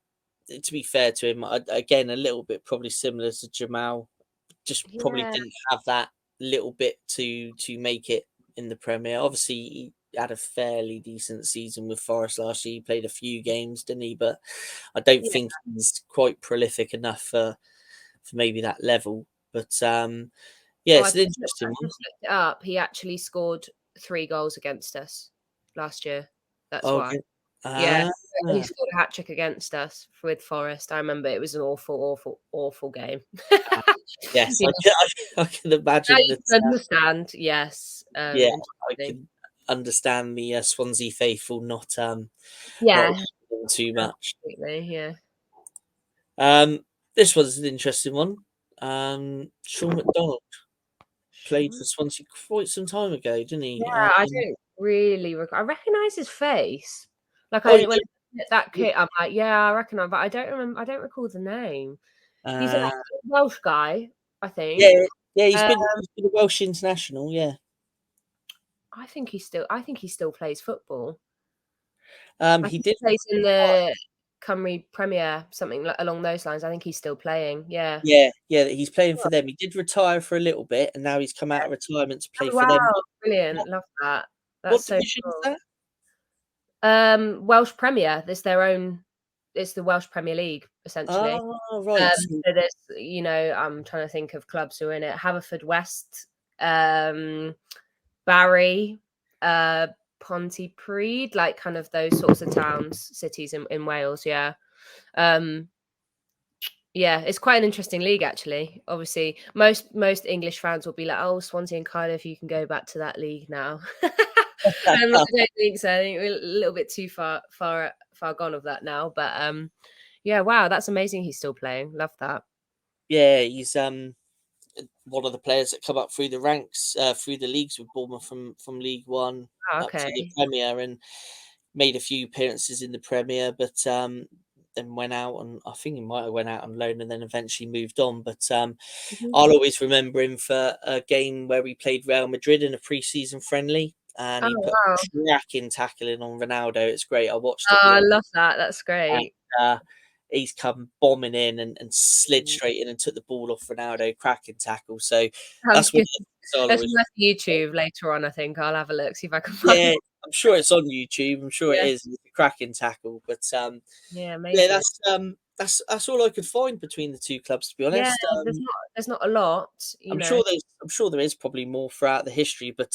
To be fair to him, again, a little bit probably similar to Jamal. Just probably yeah. didn't have that little bit to make it in the Premier. Obviously, he had a fairly decent season with Forest last year. He played a few games, didn't he? But I don't Yeah. think he's quite prolific enough for maybe that level. But yeah, Oh, it's an interesting I one. just looked it up. He actually scored 3 goals against us last year. That's Oh, why. okay. Yeah, Ah, he scored a hat trick against us with Forest. I remember it was an awful, awful, awful game. ah, yes, Yeah, I can now imagine you that. can understand. Yes, Yeah, I interesting. can understand the Swansea faithful not Yeah, liking him too much. absolutely. Yeah, This was an interesting one. Sean McDonald played for Sean. Swansea quite some time ago, didn't he? Yeah, I don't really. I recognise his face. Like Oh, you when I look at that don't. kid, I'm like, yeah, I recognise, but I don't remember. I don't recall the name. He's a Uh, Welsh guy, I think. yeah, yeah. He's Uh, been a Welsh international. Yeah. I think he still plays football. I He think did. he plays in the Cymru Premier, something along those lines. I think he's still playing. Yeah. Yeah, yeah. He's playing for them. He did retire for a little bit, and now he's come out of retirement to play Oh for them. wow, What, brilliant! Love that. That's what so division is cool. that? Welsh Premier. There's their own. It's the Welsh Premier League essentially. Oh, right. So, So there's, I'm trying to think of clubs who are in it. Haverfordwest, Barry, uh, Pontypridd, like kind of those sorts of towns, cities in Wales. Yeah. Um, yeah, it's quite an interesting league actually. Obviously, most English fans will be like, "Oh, Swansea and Cardiff, you can go back to that league now." I don't think so. I think we're a little bit too far gone of that now. But yeah, wow, that's amazing. He's still playing. Love that. yeah, he's one of the players that come up through the ranks, through the leagues with Bournemouth from League One Oh, up to the okay. Premier, and made a few appearances in the Premier, but then went out, and I think he might have went out on loan and then eventually moved on. But Mhm. I'll always remember him for a game where we played Real Madrid in a pre-season friendly, and Oh he put wow. cracking tackling on Ronaldo. It's great. I watched Oh, it the I other. love that. That's And, great. he's come bombing in and slid Mm. straight in and took the ball off Ronaldo, cracking tackle. So Sounds that's one good. of the things I'll That's always. worth YouTube later on. I think I'll have a look, see if I can find Yeah, it. I'm sure it's on YouTube. I'm sure it Yeah. is. It's a cracking tackle, but Yeah, yeah, amazing. that's that's all I could find between the two clubs, to be Yeah, honest. there's not a lot, I'm sure there is probably more throughout the history, but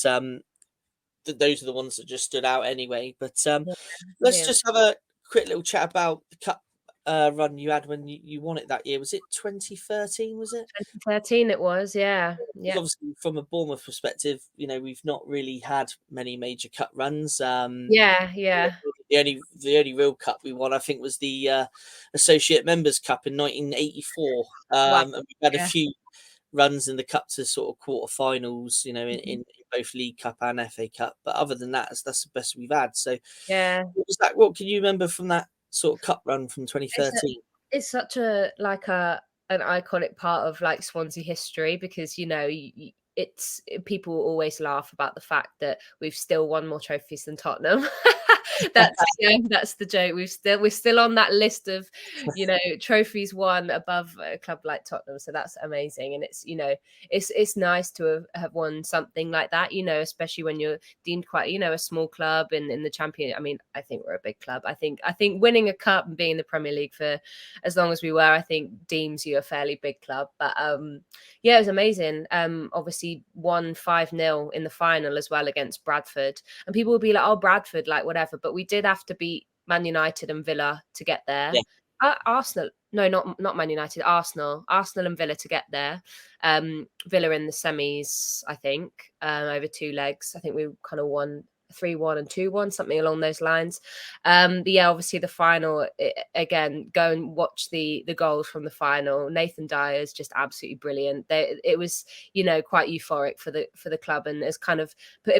those are the ones that just stood out anyway. But Yeah, let's brilliant. just have a quick little chat about the cup run you had when you won it that year. Was it 2013? Was it? 2013 it was, yeah. Because Yeah. obviously, from a Bournemouth perspective, we've not really had many major cup runs. Yeah, yeah. The only real cup we won, I think, was the Associate Members Cup in 1984. Wow. And we've had a Yeah. few runs in the cup to sort of quarterfinals, Mhm. in both League Cup and FA Cup. But other than that, that's the best we've had. So, Yeah. what was that? What can you remember from that sort of cup run from It's a 2013? it's such a like a an iconic part of like Swansea history because it's people always laugh about the fact that we've still won more trophies than Tottenham. That's the joke. We're still on that list of trophies won above a club like Tottenham. So that's amazing, and it's nice to have won something like that. Especially when you're deemed quite a small club in the champion. I mean, I think we're a big club. I think winning a cup and being in the Premier League for as long as we were, I think deems you a fairly big club. But yeah, it was amazing. Obviously won 5-0 in the final as well against Bradford. And people will be like, oh, Bradford, like whatever. But we did have to beat Man United and Villa to get there. Yeah, Arsenal, no, not Man United, Arsenal and Villa to get there. Villa in the semis, I think, over two legs. I think we kind of won 3-1 and 2-1, something along those lines. But yeah, obviously the final, again, go and watch the goals from the final. Nathan Dyer is just absolutely brilliant. It was quite euphoric for the club, and it's kind of put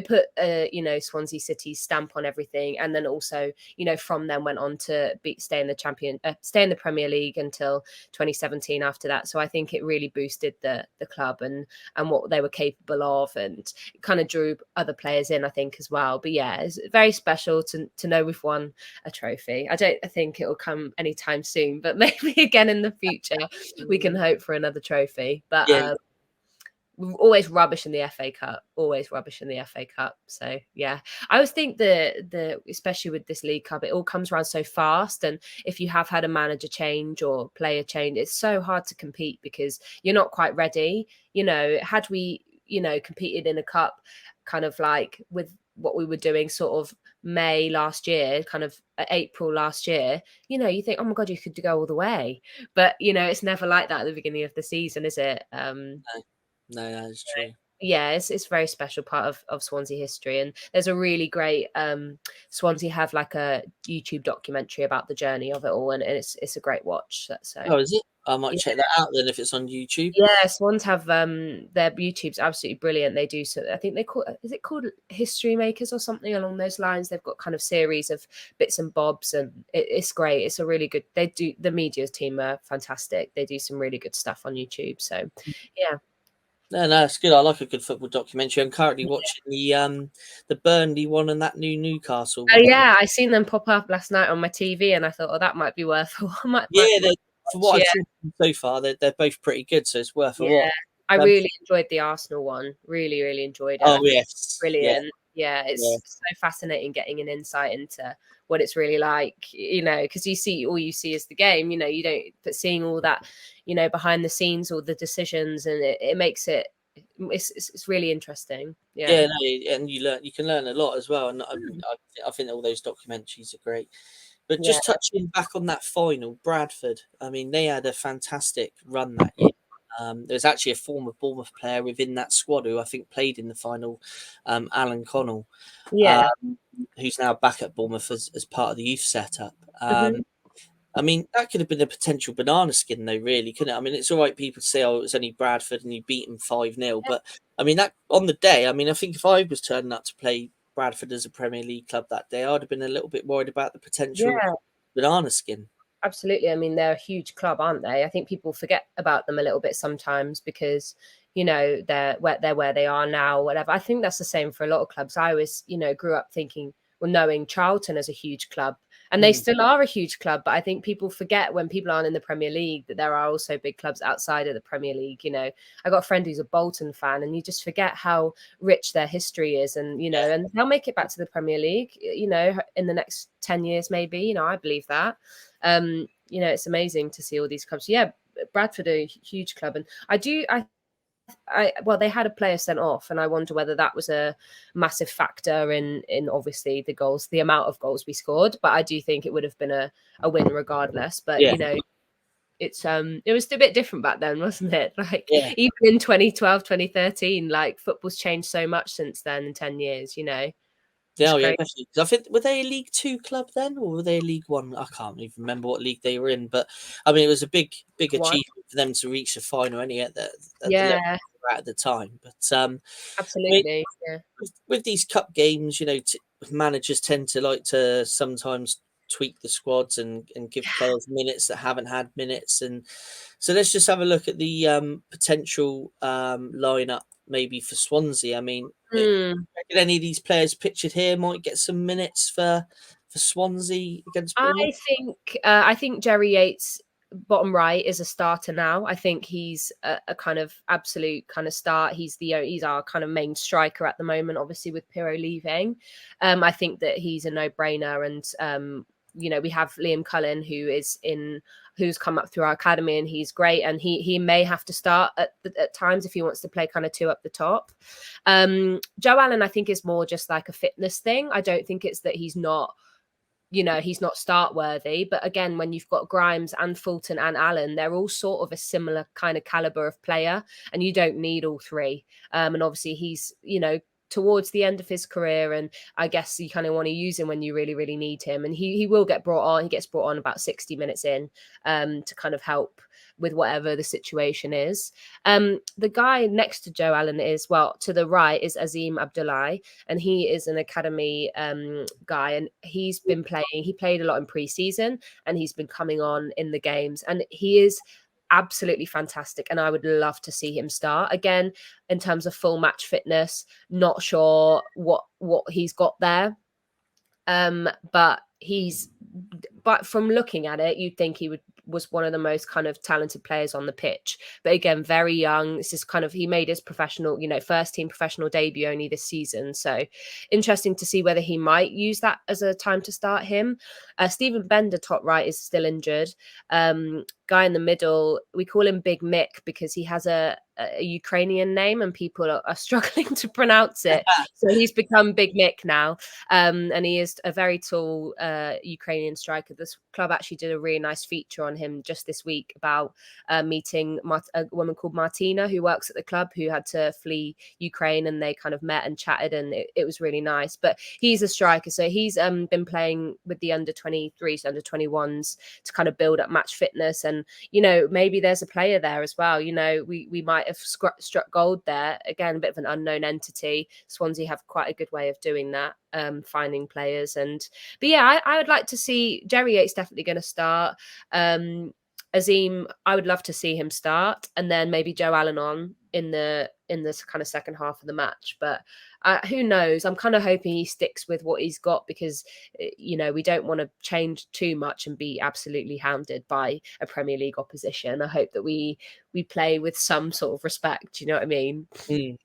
Swansea City's stamp on everything. And then also from then went on to stay in the Premier League until 2017 after that. So I think it really boosted the club and what they were capable of, and it kind of drew other players in, I think, as well. But yeah, it's very special to know we've won a trophy. I think it will come anytime soon, but maybe again in the future we can hope for another trophy. But yeah, we're always rubbish in the FA Cup. Always rubbish in the FA Cup. So yeah, I always think the especially with this League Cup, it all comes around so fast. And if you have had a manager change or player change, it's so hard to compete because you're not quite ready. Had we competed in a cup, kind of like with what we were doing, sort of May last year, kind of April last year, you think, oh my God, you could go all the way. But it's never like that at the beginning of the season, is it? no, that is true. Yeah, it's a very special part of Swansea history, and there's a really great Swansea have like a YouTube documentary about the journey of it all, and it's a great watch. So Oh, is it? I might yeah, check that out then if it's on YouTube. yeah, Swans have their YouTube's absolutely brilliant. They do so. I think they call is it called History Makers or something along those lines. They've got kind of series of bits and bobs, and it's great. It's a really good. They do the media team are fantastic. They do some really good stuff on YouTube. So yeah. No, it's good. I like a good football documentary. I'm currently watching the Burnley one and that new Newcastle Oh one. yeah, I seen them pop up last night on my TV, and I thought, oh, that might be worth. Might Yeah, from watch. what I've Yeah, seen so far, they're both pretty good, so it's worth a watch. yeah. I Um, really enjoyed the Arsenal one. Really, really enjoyed it. I oh think yes, yeah, brilliant. Yeah, yeah, it's so fascinating getting an insight into what it's really like, because all you see is the game, you don't, but seeing all that, behind the scenes, all the decisions, and it makes it's really interesting. Yeah. yeah. No, and you can learn a lot as well. And I think all those documentaries are great. But Yeah. just touching back on that final, Bradford. I mean, they had a fantastic run that year. There's actually a former Bournemouth player within that squad who I think played in the final, Alan Connell, Yeah. um, who's now back at Bournemouth as part of the youth setup. Hmm. I mean, that could have been a potential banana skin, though, really, couldn't it? I mean, it's all right, people say, oh, it was only Bradford and you beat them 5-0. But, I mean, that on the day, I mean, I think if I was turning up to play Bradford as a Premier League club that day, I'd have been a little bit worried about the potential Yeah. banana skin. Absolutely. I mean, they're a huge club, aren't they? I think people forget about them a little bit sometimes because, they're where they are now, whatever. I think that's the same for a lot of clubs. I always, grew up thinking, well, knowing Charlton as a huge club, And they still are a huge club, but I think people forget when people aren't in the Premier League that there are also big clubs outside of the Premier League. You know, I got a friend who's a Bolton fan, and you just forget how rich their history is, and you know, and they'll make it back to the Premier League, you know, in the next 10 years maybe. You know, I believe that. You know, it's amazing to see all these clubs. Yeah, Bradford are a huge club, and well, they had a player sent off, and I wonder whether that was a massive factor in obviously the goals, the amount of goals we scored. But I do think it would have been a win regardless. But you know, it was a bit different back then, wasn't it? Like even in 2012, 2013, like football's changed so much since then in 10 years. You know. Yeah, definitely. I think were they a League Two club then, or were they a League One? I can't even remember what league they were in, but I mean, it was a big achievement for them to reach the final, any at the level they were at the time. But absolutely, with these cup games, you know, managers tend to like to sometimes tweak the squads and give players minutes that haven't had minutes, and so let's just have a look at the potential lineup maybe for Swansea. I mean, any of these players pictured here might get some minutes for Swansea against Bournemouth? I think Jerry Yates, bottom right, is a starter now. I think he's a kind of absolute kind of start. He's our kind of main striker at the moment, obviously with Pirro leaving. I think that he's a no-brainer, and you know, we have Liam Cullen who's come up through our academy, and he's great, and he may have to start at times if he wants to play kind of two up the top. Joe Allen, I think, is more just like a fitness thing. I don't think it's that he's not, you know, he's not start worthy. But again, when you've got Grimes and Fulton and Allen, they're all sort of a similar kind of caliber of player, and you don't need all three. And obviously he's, you know, towards the end of his career, and I guess you kind of want to use him when you really, really need him. And he will get brought on. He gets brought on about 60 minutes in to kind of help with whatever the situation is. The guy next to Joe Allen is, well, to the right is Azim Abdullahi, and he is an academy guy, and he's been playing. He played a lot in pre-season, and he's been coming on in the games, and he is absolutely fantastic, and I would love to see him start again. In terms of full match fitness, not sure what he's got there, but from looking at it, you'd think he was one of the most kind of talented players on the pitch. But again, very young. This is kind of, he made his professional, you know, first team professional debut only this season. So interesting to see whether he might use that as a time to start him. Stephen Bender, top right, is still injured. Guy in the middle, we call him Big Mick because he has a Ukrainian name, and people are struggling to pronounce it. So he's become Big Mick now. And he is a very tall Ukrainian striker. This club actually did a really nice feature on him just this week about meeting a woman called Martina, who works at the club, who had to flee Ukraine, and they kind of met and chatted, and it was really nice. But he's a striker, so he's been playing with the under 23s, under 21s to kind of build up match fitness. And you know, maybe there's a player there as well. You know, we might have struck gold there. Again, a bit of an unknown entity. Swansea have quite a good way of doing that, finding players. But yeah, I would like to see Jerry Yates definitely going to start. Azim, I would love to see him start, and then maybe Joe Allen on in this kind of second half of the match. But who knows? I'm kind of hoping he sticks with what he's got, because you know, we don't want to change too much and be absolutely hounded by a Premier League opposition. I hope that we play with some sort of respect. You know what I mean?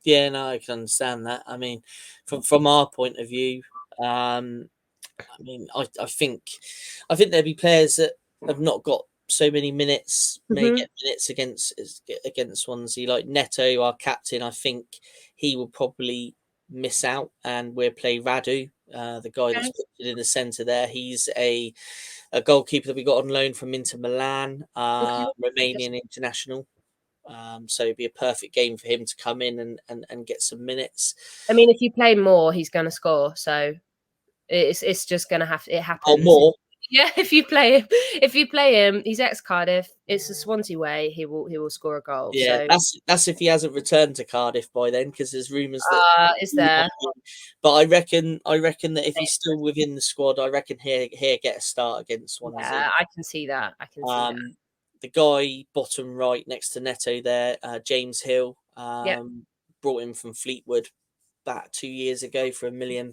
Yeah, no, I can understand that. I mean, from our point of view, I mean, I think there'll be players that have not got so many minutes, may get minutes against Swansea. Like Neto, our captain, I think he will probably miss out, and we'll play Radu, the guy that's put in the centre there. He's a goalkeeper that we got on loan from Inter Milan, Romanian international. So it'd be a perfect game for him to come in and get some minutes. I mean, if you play more, he's going to score. So it's just going to have, it happens. Oh, more. Yeah, if you play him, he's ex Cardiff. It's the Swansea way. He will score a goal. Yeah, so. that's if he hasn't returned to Cardiff by then, because there's rumours that is there. But I reckon that if he's still within the squad, I reckon he'll get a start against Swansea. Yeah, I can see that. The guy bottom right next to Neto there, James Hill, brought him from Fleetwood. about 2 years ago for £1 million.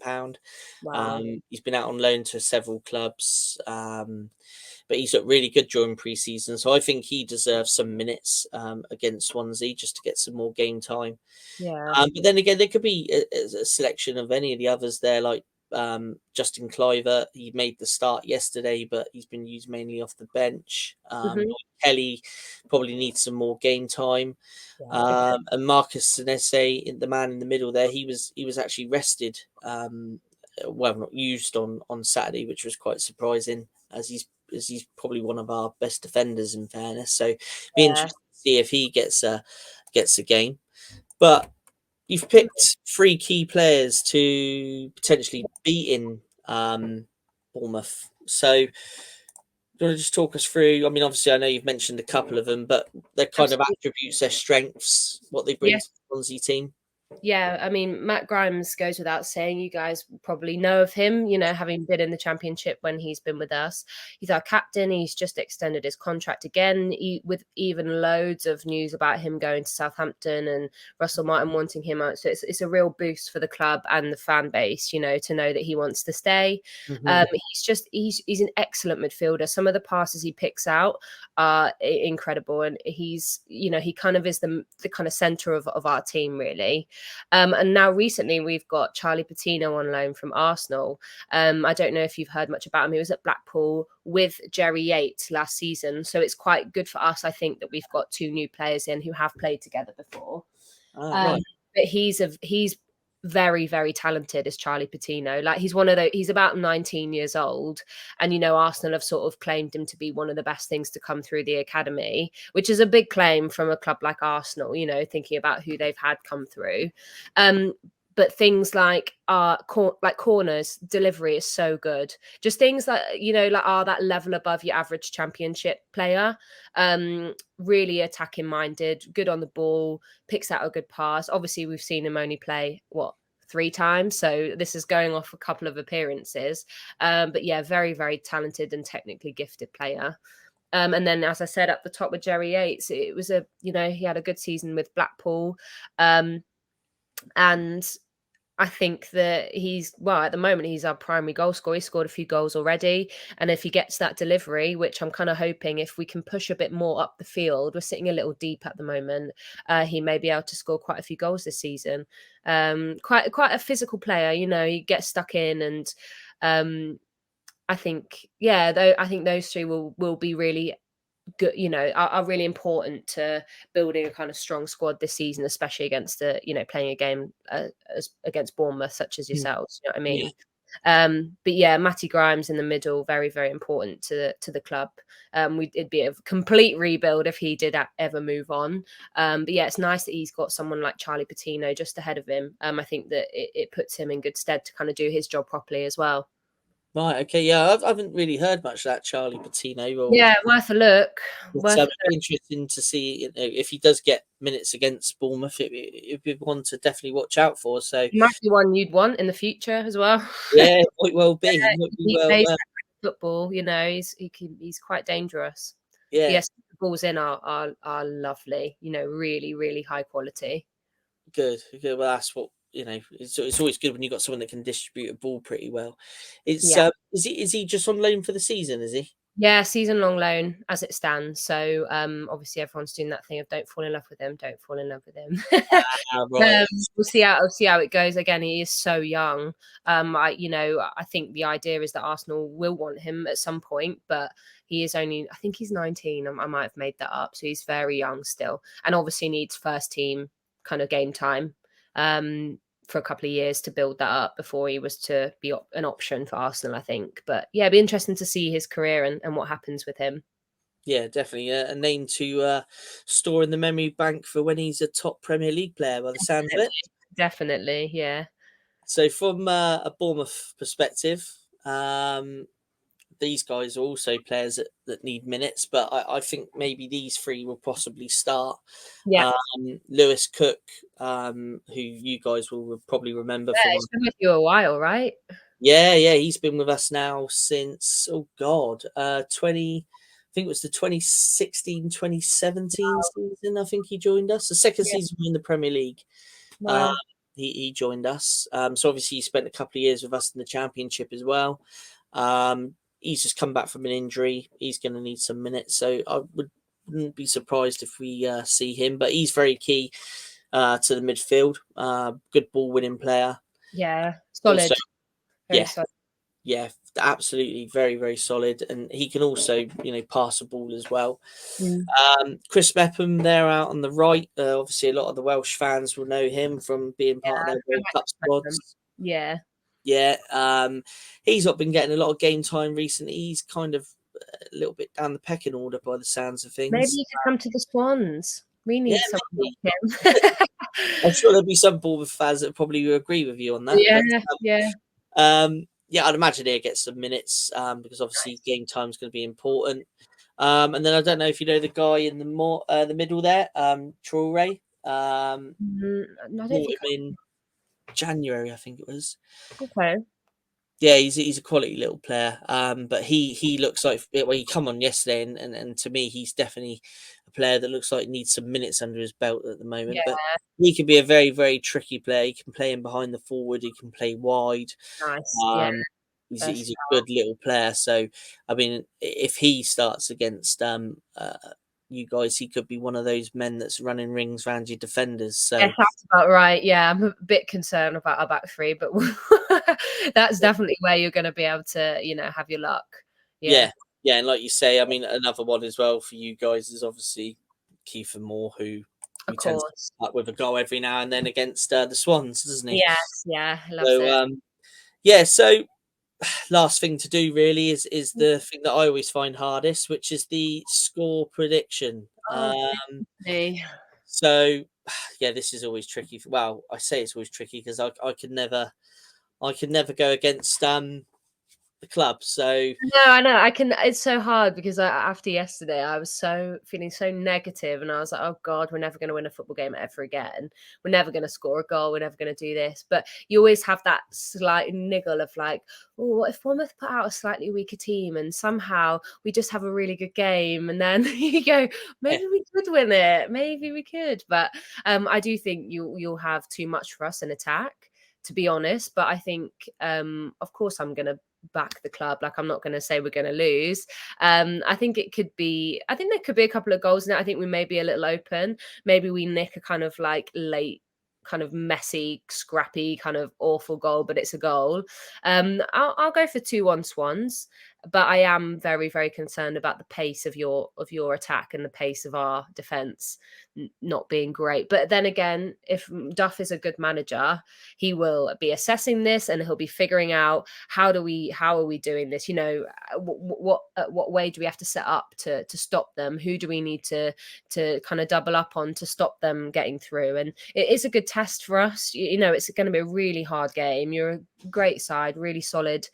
Wow. He's been out on loan to several clubs, but he's looked really good during pre-season. So I think he deserves some minutes against Swansea just to get some more game time. Yeah. But then again, there could be a selection of any of the others there, like Justin Cliver. He made the start yesterday, but he's been used mainly off the bench. Hmm. Kelly probably needs some more game time. Yeah. And Marcus Senese, the man in the middle there, he was actually rested. Well, not used on Saturday, which was quite surprising, as he's probably one of our best defenders, in fairness. So be Yeah. interested to see if he gets a game. But you've picked three key players to potentially beat in Bournemouth. So, do you want to just talk us through? I mean, obviously, I know you've mentioned a couple of them, but their kind of Absolutely. attributes, their strengths, what they bring Yeah. to the Swansea team. Yeah, I mean, Matt Grimes goes without saying. You guys probably know of him, having been in the Championship when he's been with us. He's our captain. He's just extended his contract again, with even loads of news about him going to Southampton and Russell Martin wanting him out. So it's a real boost for the club and the fan base, to know that he wants to stay. Mm-hmm. He's an excellent midfielder. Some of the passes he picks out are incredible, and he kind of is the kind of center of our team, really. And now recently we've got Charlie Patino on loan from Arsenal. I don't know if you've heard much about him. He was at Blackpool with Jerry Yates last season. So it's quite good for us, I think, that we've got two new players in who have played together before. Right. But he's very, very talented, is Charlie Patino. Like, he's one of those, he's about 19 years old, and Arsenal have sort of claimed him to be one of the best things to come through the academy, which is a big claim from a club like Arsenal, thinking about who they've had come through. But things like corners, delivery is so good. Just things that are that level above your average Championship player. Really attacking minded, good on the ball, picks out a good pass. Obviously, we've seen him only play 3 times, so this is going off a couple of appearances. But yeah, very, very talented and technically gifted player. And then, as I said, up the top with Jerry Yates, it was he had a good season with Blackpool. And I think that at the moment, he's our primary goal scorer. He scored a few goals already. And if he gets that delivery, which I'm kind of hoping, if we can push a bit more up the field, we're sitting a little deep at the moment, he may be able to score quite a few goals this season. Quite a physical player, he gets stuck in. And I think, I think those three will be really good, are really important to building a kind of strong squad this season, especially against playing a game against Bournemouth, such as yourselves. You know what I mean? Yeah. But yeah, Matty Grimes in the middle, very, very important to the club. It'd be a complete rebuild if he did ever move on. But yeah, it's nice that he's got someone like Charlie Patino just ahead of him. I think that it puts him in good stead to kind of do his job properly as well. Right. Okay. Yeah, I haven't really heard much of that Charlie Patino. Yeah, worth a look. It's interesting to see if he does get minutes against Bournemouth. It'd be one to definitely watch out for. So He might be one you'd want in the future as well. yeah, it might well be. Yeah, Might be he well. plays football. He's quite dangerous. Yeah. Yes, the balls in are lovely. Really, really high quality. Good. Well, that's what It's always good when you've got someone that can distribute a ball pretty well. It's Yeah. is he just on loan for the season? Is he? Yeah, season-long loan as it stands. So obviously everyone's doing that thing of don't fall in love with him, don't fall in love with him. Right. We'll see how it goes. Again, he is so young. I think the idea is that Arsenal will want him at some point, but he is only, I think he's 19. I might have made that up. So he's very young still, and obviously needs first team kind of game time for a couple of years to build that up before he was to be an option for Arsenal, I think. But yeah, it'd be interesting to see his career and what happens with him. Yeah, definitely a name to store in the memory bank for when he's a top Premier League player, by the sounds of it. Definitely, yeah. So, from a Bournemouth perspective, these guys are also players that need minutes, but I think maybe these three will possibly start. Yeah. Lewis Cook, who you guys will probably remember from. It's been with you a while, right? Yeah, he's been with us now since 20. I think it was the 2016-2017 season. I think he joined us. The second season in the Premier League. Wow. he joined us. So obviously he spent a couple of years with us in the Championship as well. He's just come back from an injury. He's going to need some minutes, so I wouldn't be surprised if we see him. But he's very key to the midfield. Good ball winning player. Yeah, solid. Also, very solid. Yeah, absolutely, very, very solid, and he can also, pass the ball as well. Chris Mepham there out on the right. Obviously, a lot of the Welsh fans will know him from being part of their World Cup squads. Yeah. He's not been getting a lot of game time recently. He's kind of a little bit down the pecking order by the sounds of things. Maybe he could come to the Swans. We need someone like him. I'm sure there'll be some Bournemouth fans that probably agree with you on that. I'd imagine he'll get some minutes because obviously game time is going to be important. And then I don't know if you know the guy in the middle there, Traore. I don't think in January, I think it was. Okay. Yeah, he's a quality little player. But he looks like he come on yesterday, and to me, he's definitely a player that looks like needs some minutes under his belt at the moment. Yeah. But he can be a very, very tricky player. He can play in behind the forward. He can play wide. Nice. He's a good little player. So, I mean, if he starts against you guys, he could be one of those men that's running rings around your defenders. So yeah, that's about right. Yeah, I'm a bit concerned about our back three, but that's definitely where you're going to be able to, have your luck. Yeah, and like you say, I mean, another one as well for you guys is obviously Kiefer Moore, who tends to start with a goal every now and then against the Swans, doesn't he? Yes, yeah, loves it. So last thing to do really is the thing that I always find hardest, which is the score prediction. So this is always tricky. Well, I say it's always tricky because I could never go against the club. So no, I know it's so hard because after yesterday I was feeling so negative, and I was like, oh god, we're never going to win a football game ever again, we're never going to score a goal, we're never going to do this. But you always have that slight niggle of like, oh, what if Bournemouth put out a slightly weaker team and somehow we just have a really good game, and then you go, maybe we could win it, maybe we could. But I do think you'll have too much for us in attack, to be honest. But I think of course I'm going to back the club. Like, I'm not going to say we're going to lose. I think there could be a couple of goals in it. I think we may be a little open. Maybe we nick a kind of like late, kind of messy, scrappy, kind of awful goal, but it's a goal. I'll go for 2-1 Swans, but I am very, very concerned about the pace of your attack and the pace of our defence not being great. But then again, if Duff is a good manager, he will be assessing this and he'll be figuring out how are we doing this? What way do we have to set up to stop them? Who do we need to kind of double up on to stop them getting through? And it is a good test for us. It's going to be a really hard game. You're a great side, really solid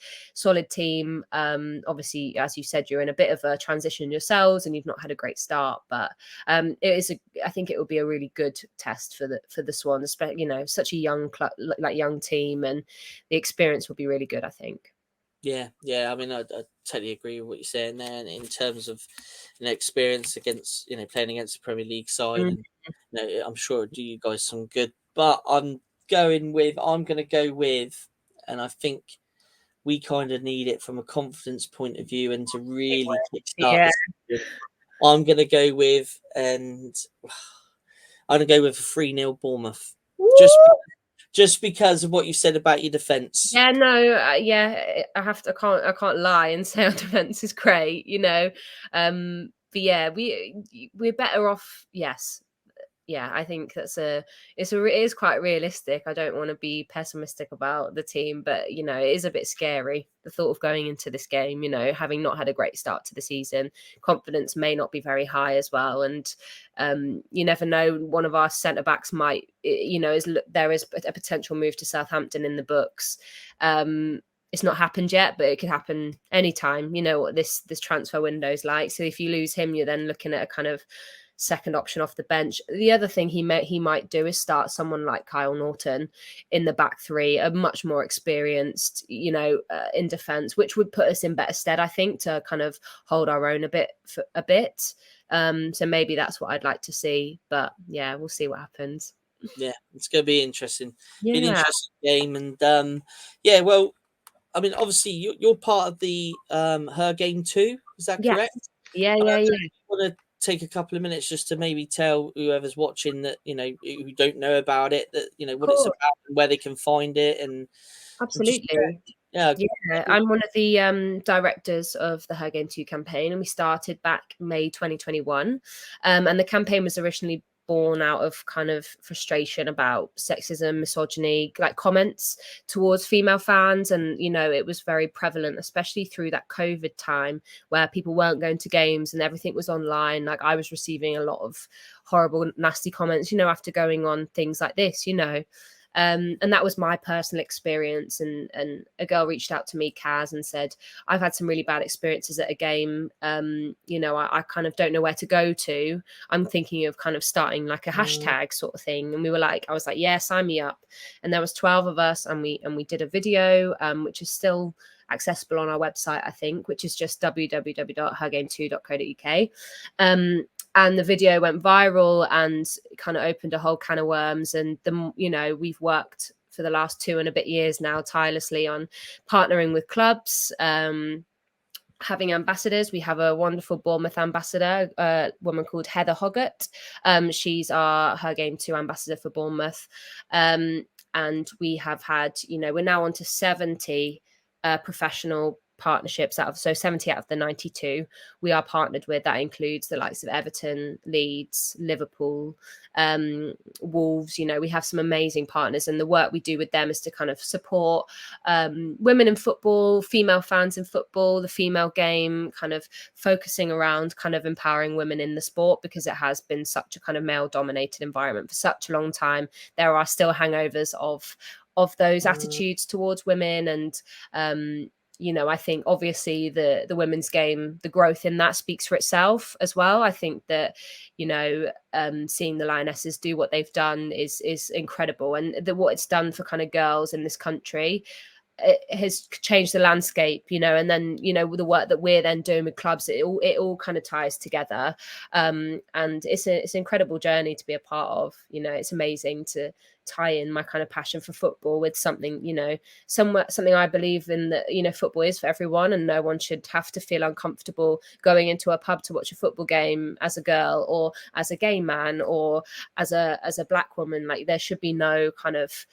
team. Obviously, as you said, you're in a bit of a transition yourselves and you've not had a great start, but I think it will be a really good test for the Swans, such a young young team, and the experience will be really good, I think. Yeah. I mean, I totally agree with what you're saying there. And in terms of experience against playing against the Premier League side, and I'm sure it'll do you guys some good. But I'm going to go with, and I think we kind of need it from a confidence point of view and to really kickstart this. I'm going to go with, I'm going to go with a 3-0 Bournemouth. Just because of what you said about your defence. Yeah, no, I can't lie and say our defence is great, but yeah, we're better off. Yes. Yeah, I think it is quite realistic. I don't want to be pessimistic about the team, but it is a bit scary, the thought of going into this game, having not had a great start to the season. Confidence may not be very high as well, and you never know, one of our centre backs might, there is a potential move to Southampton in the books. It's not happened yet, but it could happen anytime. You know what this transfer window is like. So if you lose him, you're then looking at a kind of second option off the bench. The other thing he might do is start someone like Kyle Norton in the back three, a much more experienced, in defence, which would put us in better stead, I think, to kind of hold our own a bit. So maybe that's what I'd like to see. But yeah, we'll see what happens. Yeah, it's going to be interesting. Be an Yeah. interesting game, and yeah, well, I mean, obviously you're part of the her game too. Is that Yes. correct? Yeah, I yeah, don't yeah. want to take a couple of minutes just to maybe tell whoever's watching that, who don't know about it, that what it's Cool. about and where they can find it, and just Absolutely. yeah, Yeah, I'm one of the directors of the Her Game 2 campaign, and we started back May 2021. And the campaign was originally born out of kind of frustration about sexism, misogyny, like comments towards female fans. And, it was very prevalent, especially through that COVID time where people weren't going to games and everything was online. Like I was receiving a lot of horrible, nasty comments, after going on things like this. And that was my personal experience. And a girl reached out to me, Kaz, and said, I've had some really bad experiences at a game. I kind of don't know where to go to. I'm thinking of kind of starting like a hashtag sort of thing. And I was like, yeah, sign me up. And there was 12 of us, and we did a video, which is still accessible on our website, I think, which is just www.hergame2.co.uk. And the video went viral and kind of opened a whole can of worms. And we've worked for the last 2 and a bit years now tirelessly on partnering with clubs, having ambassadors. We have a wonderful Bournemouth ambassador, a woman called Heather Hoggart. She's Her Game 2 ambassador for Bournemouth. And we have had, we're now on to 70 professional partnerships 70 out of the 92 we are partnered with. That includes the likes of Everton, Leeds, Liverpool, Wolves. We have some amazing partners, and the work we do with them is to kind of support women in football, female fans in football, the female game, kind of focusing around kind of empowering women in the sport, because it has been such a kind of male dominated environment for such a long time. There are still hangovers of those attitudes towards women. And I think obviously the women's game, the growth in that speaks for itself as well. I think that seeing the Lionesses do what they've done is incredible, and what it's done for kind of girls in this country, it has changed the landscape. And then with the work that we're then doing with clubs, it all kind of ties together, and it's an incredible journey to be a part of. It's amazing to tie in my kind of passion for football with something something I believe in, that football is for everyone, and no one should have to feel uncomfortable going into a pub to watch a football game as a girl, or as a gay man, or as a black woman. Like, there should be no kind of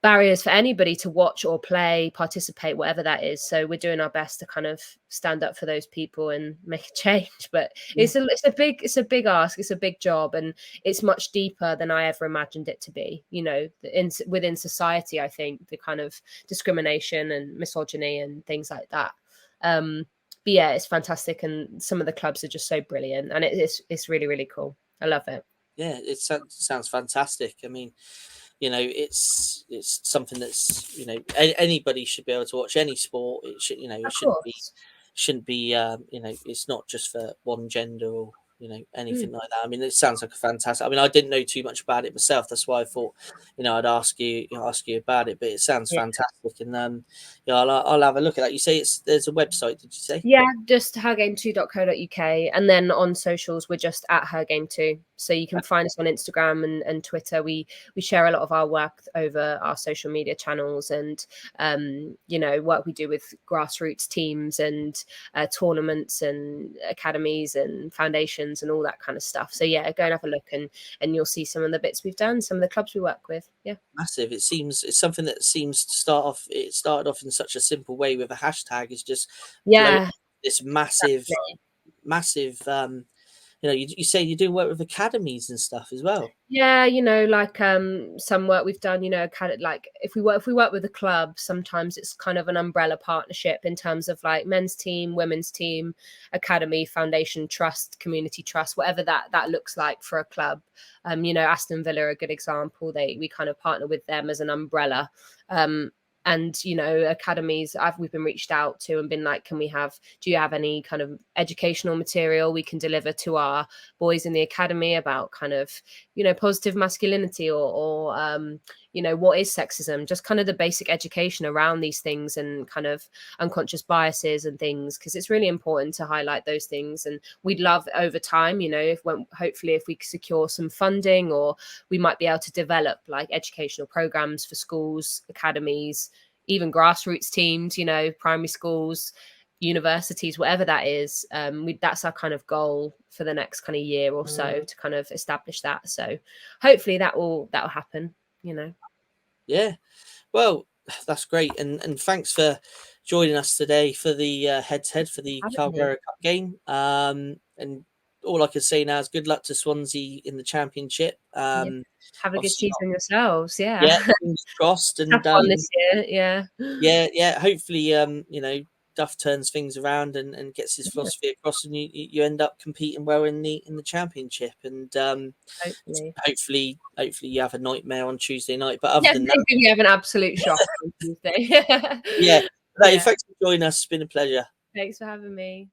barriers for anybody to watch or play, participate, whatever that is. So we're doing our best to kind of stand up for those people and make a change. But it's a big ask, it's a big job, and it's much deeper than I ever imagined it to be. Within society, I think the kind of discrimination and misogyny and things like that. But yeah, it's fantastic, and some of the clubs are just so brilliant, and it's really, really cool. I love it. Yeah, it sounds fantastic. I mean, it's something that's anybody should be able to watch any sport. It should it Of shouldn't be it's not just for one gender or course. anything like that. I mean, it sounds like a fantastic. I mean, I didn't know too much about it myself. That's why I thought I'd ask you about it. But it sounds Yeah. fantastic, and I'll have a look at that. You say there's a website? Did you say? Yeah, just hergame2.co.uk. And then on socials, we're just at hergame2. So you can find us on Instagram and Twitter. We share a lot of our work over our social media channels, and work we do with grassroots teams and tournaments and academies and foundations and all that kind of stuff. So yeah, go and have a look, and you'll see some of the bits we've done, some of the clubs we work with. Yeah. Massive. It's something that seems to start off. It started off in such a simple way with a hashtag. It's just Yeah. this massive, Exactly. massive. You say you do work with academies and stuff as well. Yeah, like some work we've done, kind of like if we work with a club, sometimes it's kind of an umbrella partnership in terms of like men's team, women's team, academy, foundation, trust, community trust, whatever that looks like for a club. Aston Villa are a good example. We kind of partner with them as an umbrella. And academies we've been reached out to and been like, do you have any kind of educational material we can deliver to our boys in the academy about kind of positive masculinity or what is sexism, just kind of the basic education around these things and kind of unconscious biases and things, because it's really important to highlight those things. And we'd love over time, hopefully if we secure some funding, or we might be able to develop like educational programs for schools, academies, even grassroots teams, primary schools, universities, whatever that is. That's our kind of goal for the next kind of year or so, to kind of establish that. So hopefully that'll happen. Yeah, well, that's great, and thanks for joining us today for the head-to-head for the Carabao Cup game. And all I can say now is good luck to Swansea in the Championship. Have a good season yourselves. Yeah, fingers crossed. And tough one this year. Yeah. Hopefully, Duff turns things around and gets his philosophy across, and you end up competing well in the Championship. And hopefully you have a nightmare on Tuesday night. But other than that, we have an absolute shock on Tuesday. Thanks for joining us. It's been a pleasure. Thanks for having me.